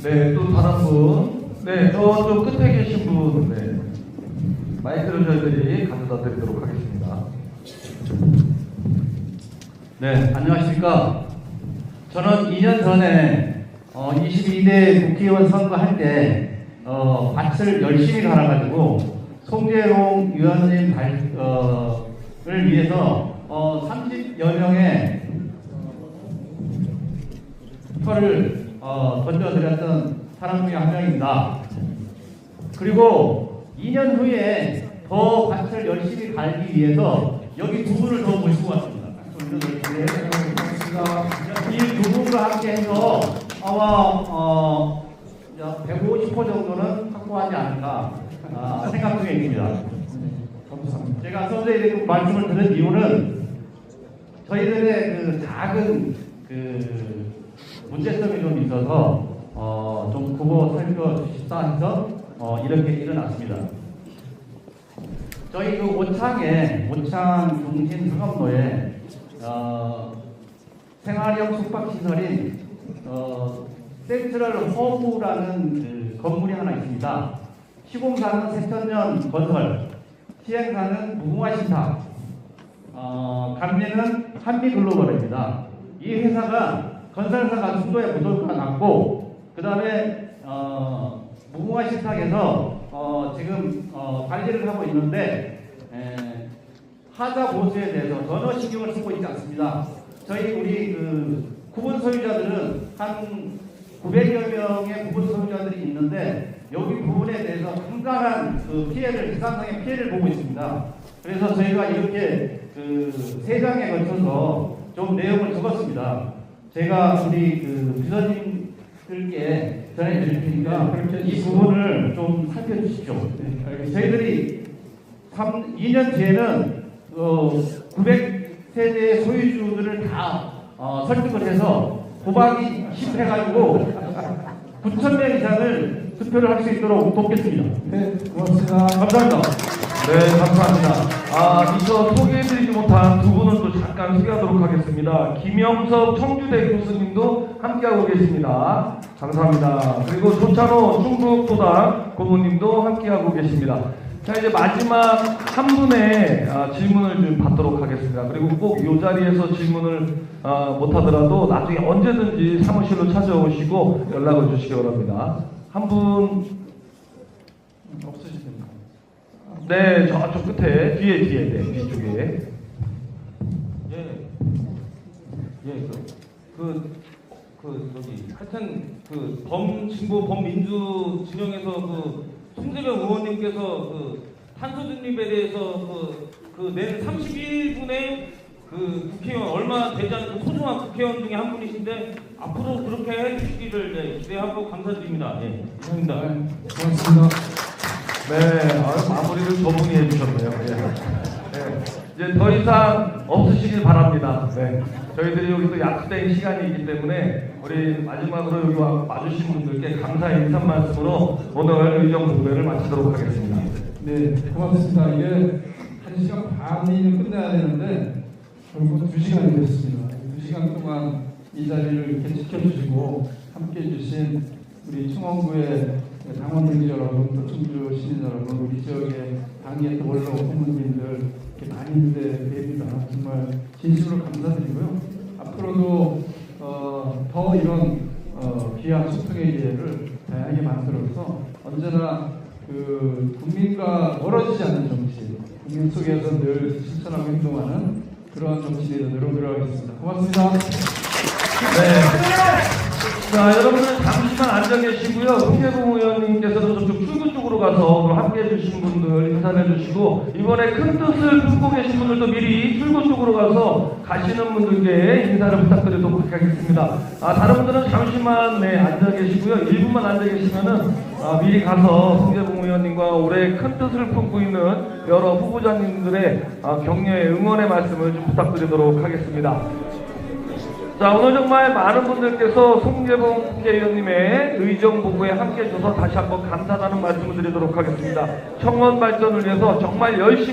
네, 또 다른 분. 네, 저쪽 끝에 계신 분. 네. 마이크를 저희들이 가져다 드리도록 하겠습니다. 네, 안녕하십니까. 저는 2년 전에 22대 국회의원 선거할 때 밭을 열심히 갈아가지고 송재롱 의원님 을 위해서 30여 명의 표를 던져드렸던 사람 중에 한 명입니다. 그리고 2년 후에 더 밭을 열심히 갈기 위해서 여기 두 분을 더 모시고 왔습니다. 이 두 분과 함께 해서 아마 150호 정도는 확보하지 않을까 생각 중에 있습니다. 제가 선생님 말씀을 드린 이유는 저희들의 그 작은 문제점이 좀 있어서 좀 그거 살펴주십사 해서 이렇게 일어났습니다. 저희 그 오창 중심 상업로에 생활형 숙박시설인 센트럴 허브라는 건물이 하나 있습니다. 시공사는 새천년 건설, 시행사는 무궁화신탁, 감리는 한미글로벌입니다. 이 회사가 건설사가 중도에 부도가 났고 그 다음에 무궁화신탁에서 지금 관리를 하고 있는데 하자 보수에 대해서 전혀 신경을 쓰고 있지 않습니다. 저희 우리 구분 소유자들은 한 900여 명의 구분 소유자들이 있는데 여기 부분에 대해서 상당한 지상상의 피해를 보고 있습니다. 그래서 저희가 이렇게 3장에 걸쳐서 좀 내용을 적었습니다. 제가 우리 비서님들께 전해드릴 테니까 이 부분을 좀 살펴주십시오. 저희들이 2년 뒤에는 900세대의 소유주들을 다 설득을 해서 고박이 실패해가지고 9,000명 이상을 투표를 할 수 있도록 돕겠습니다. 네, 고맙습니다. 감사합니다. 네, 감사합니다. 이거 소개해드리지 못한 두 분은 또 잠깐 소개하도록 하겠습니다. 김영섭 청주대 교수님도 함께하고 계십니다. 감사합니다. 그리고 조찬호 충북도당 고모님도 함께하고 계십니다. 자, 이제 마지막 한 분의 질문을 좀 받도록 하겠습니다. 그리고 꼭 이 자리에서 질문을 못하더라도 나중에 언제든지 사무실로 찾아오시고 연락을 주시기 바랍니다. 한 분 없으십니까? 네, 저쪽 끝에 뒤에 네, 뒤쪽에. 하여튼 진보 범민주 진영에서 송재명 의원님께서 탄소 중립에 대해서 낸 31분의 그 국회의원 얼마 되지 않는 소중한 국회의원 중에 한 분이신데 앞으로 그렇게 해주시기를 기대하고 감사드립니다. 예, 이상입니다. 고맙습니다. 네, 마무리를 저분이 해주셨네요. 이제 더 이상 없으시길 바랍니다. 네. 저희들이 여기 또 약속된 시간이 있기 때문에 우리 마지막으로 여기 와주신 분들께 감사의 인사 말씀으로 오늘 의정부회를 마치도록 하겠습니다. 네, 고맙습니다. 이게 1시간 반이면 끝내야 되는데 결국은 2시간이 됐습니다. 2시간 동안 이 자리를 이렇게 지켜주시고 함께 해주신 우리 충원구의 당원들 여러분, 또 충주 시민 여러분, 우리 지역의 당의 또 원로 고문님들 이렇게 많이 뵙니다. 정말 진심으로 감사드리고요. 앞으로도 더 이런 귀한 소통의 기회를 다양하게 만들어서 언제나 그 국민과 멀어지지 않는 정치, 국민 속에서 늘 실천하고 행동하는 그런 정치인이 되도록 노력하겠습니다. 고맙습니다. 자, 여러분들 잠시만 앉아 계시고요. 홍계봉 의원님께서도 저쪽 출구 쪽으로 가서 오늘 함께 해주신 분들 인사해 주시고, 이번에 큰 뜻을 품고 계신 분들도 미리 출구 쪽으로 가서 가시는 분들께 인사를 부탁드리도록 하겠습니다. 다른 분들은 잠시만 앉아 계시고요. 1분만 앉아 계시면은 미리 가서 홍계봉 의원님과 올해 큰 뜻을 품고 있는 여러 후보자님들의 격려의 응원의 말씀을 좀 부탁드리도록 하겠습니다. 자, 오늘 정말 많은 분들께서 송계봉 국회의원님의 의정보고에 함께 해줘서 다시 한번 감사하다는 말씀을 드리도록 하겠습니다. 청원 발전을 위해서 정말 열심히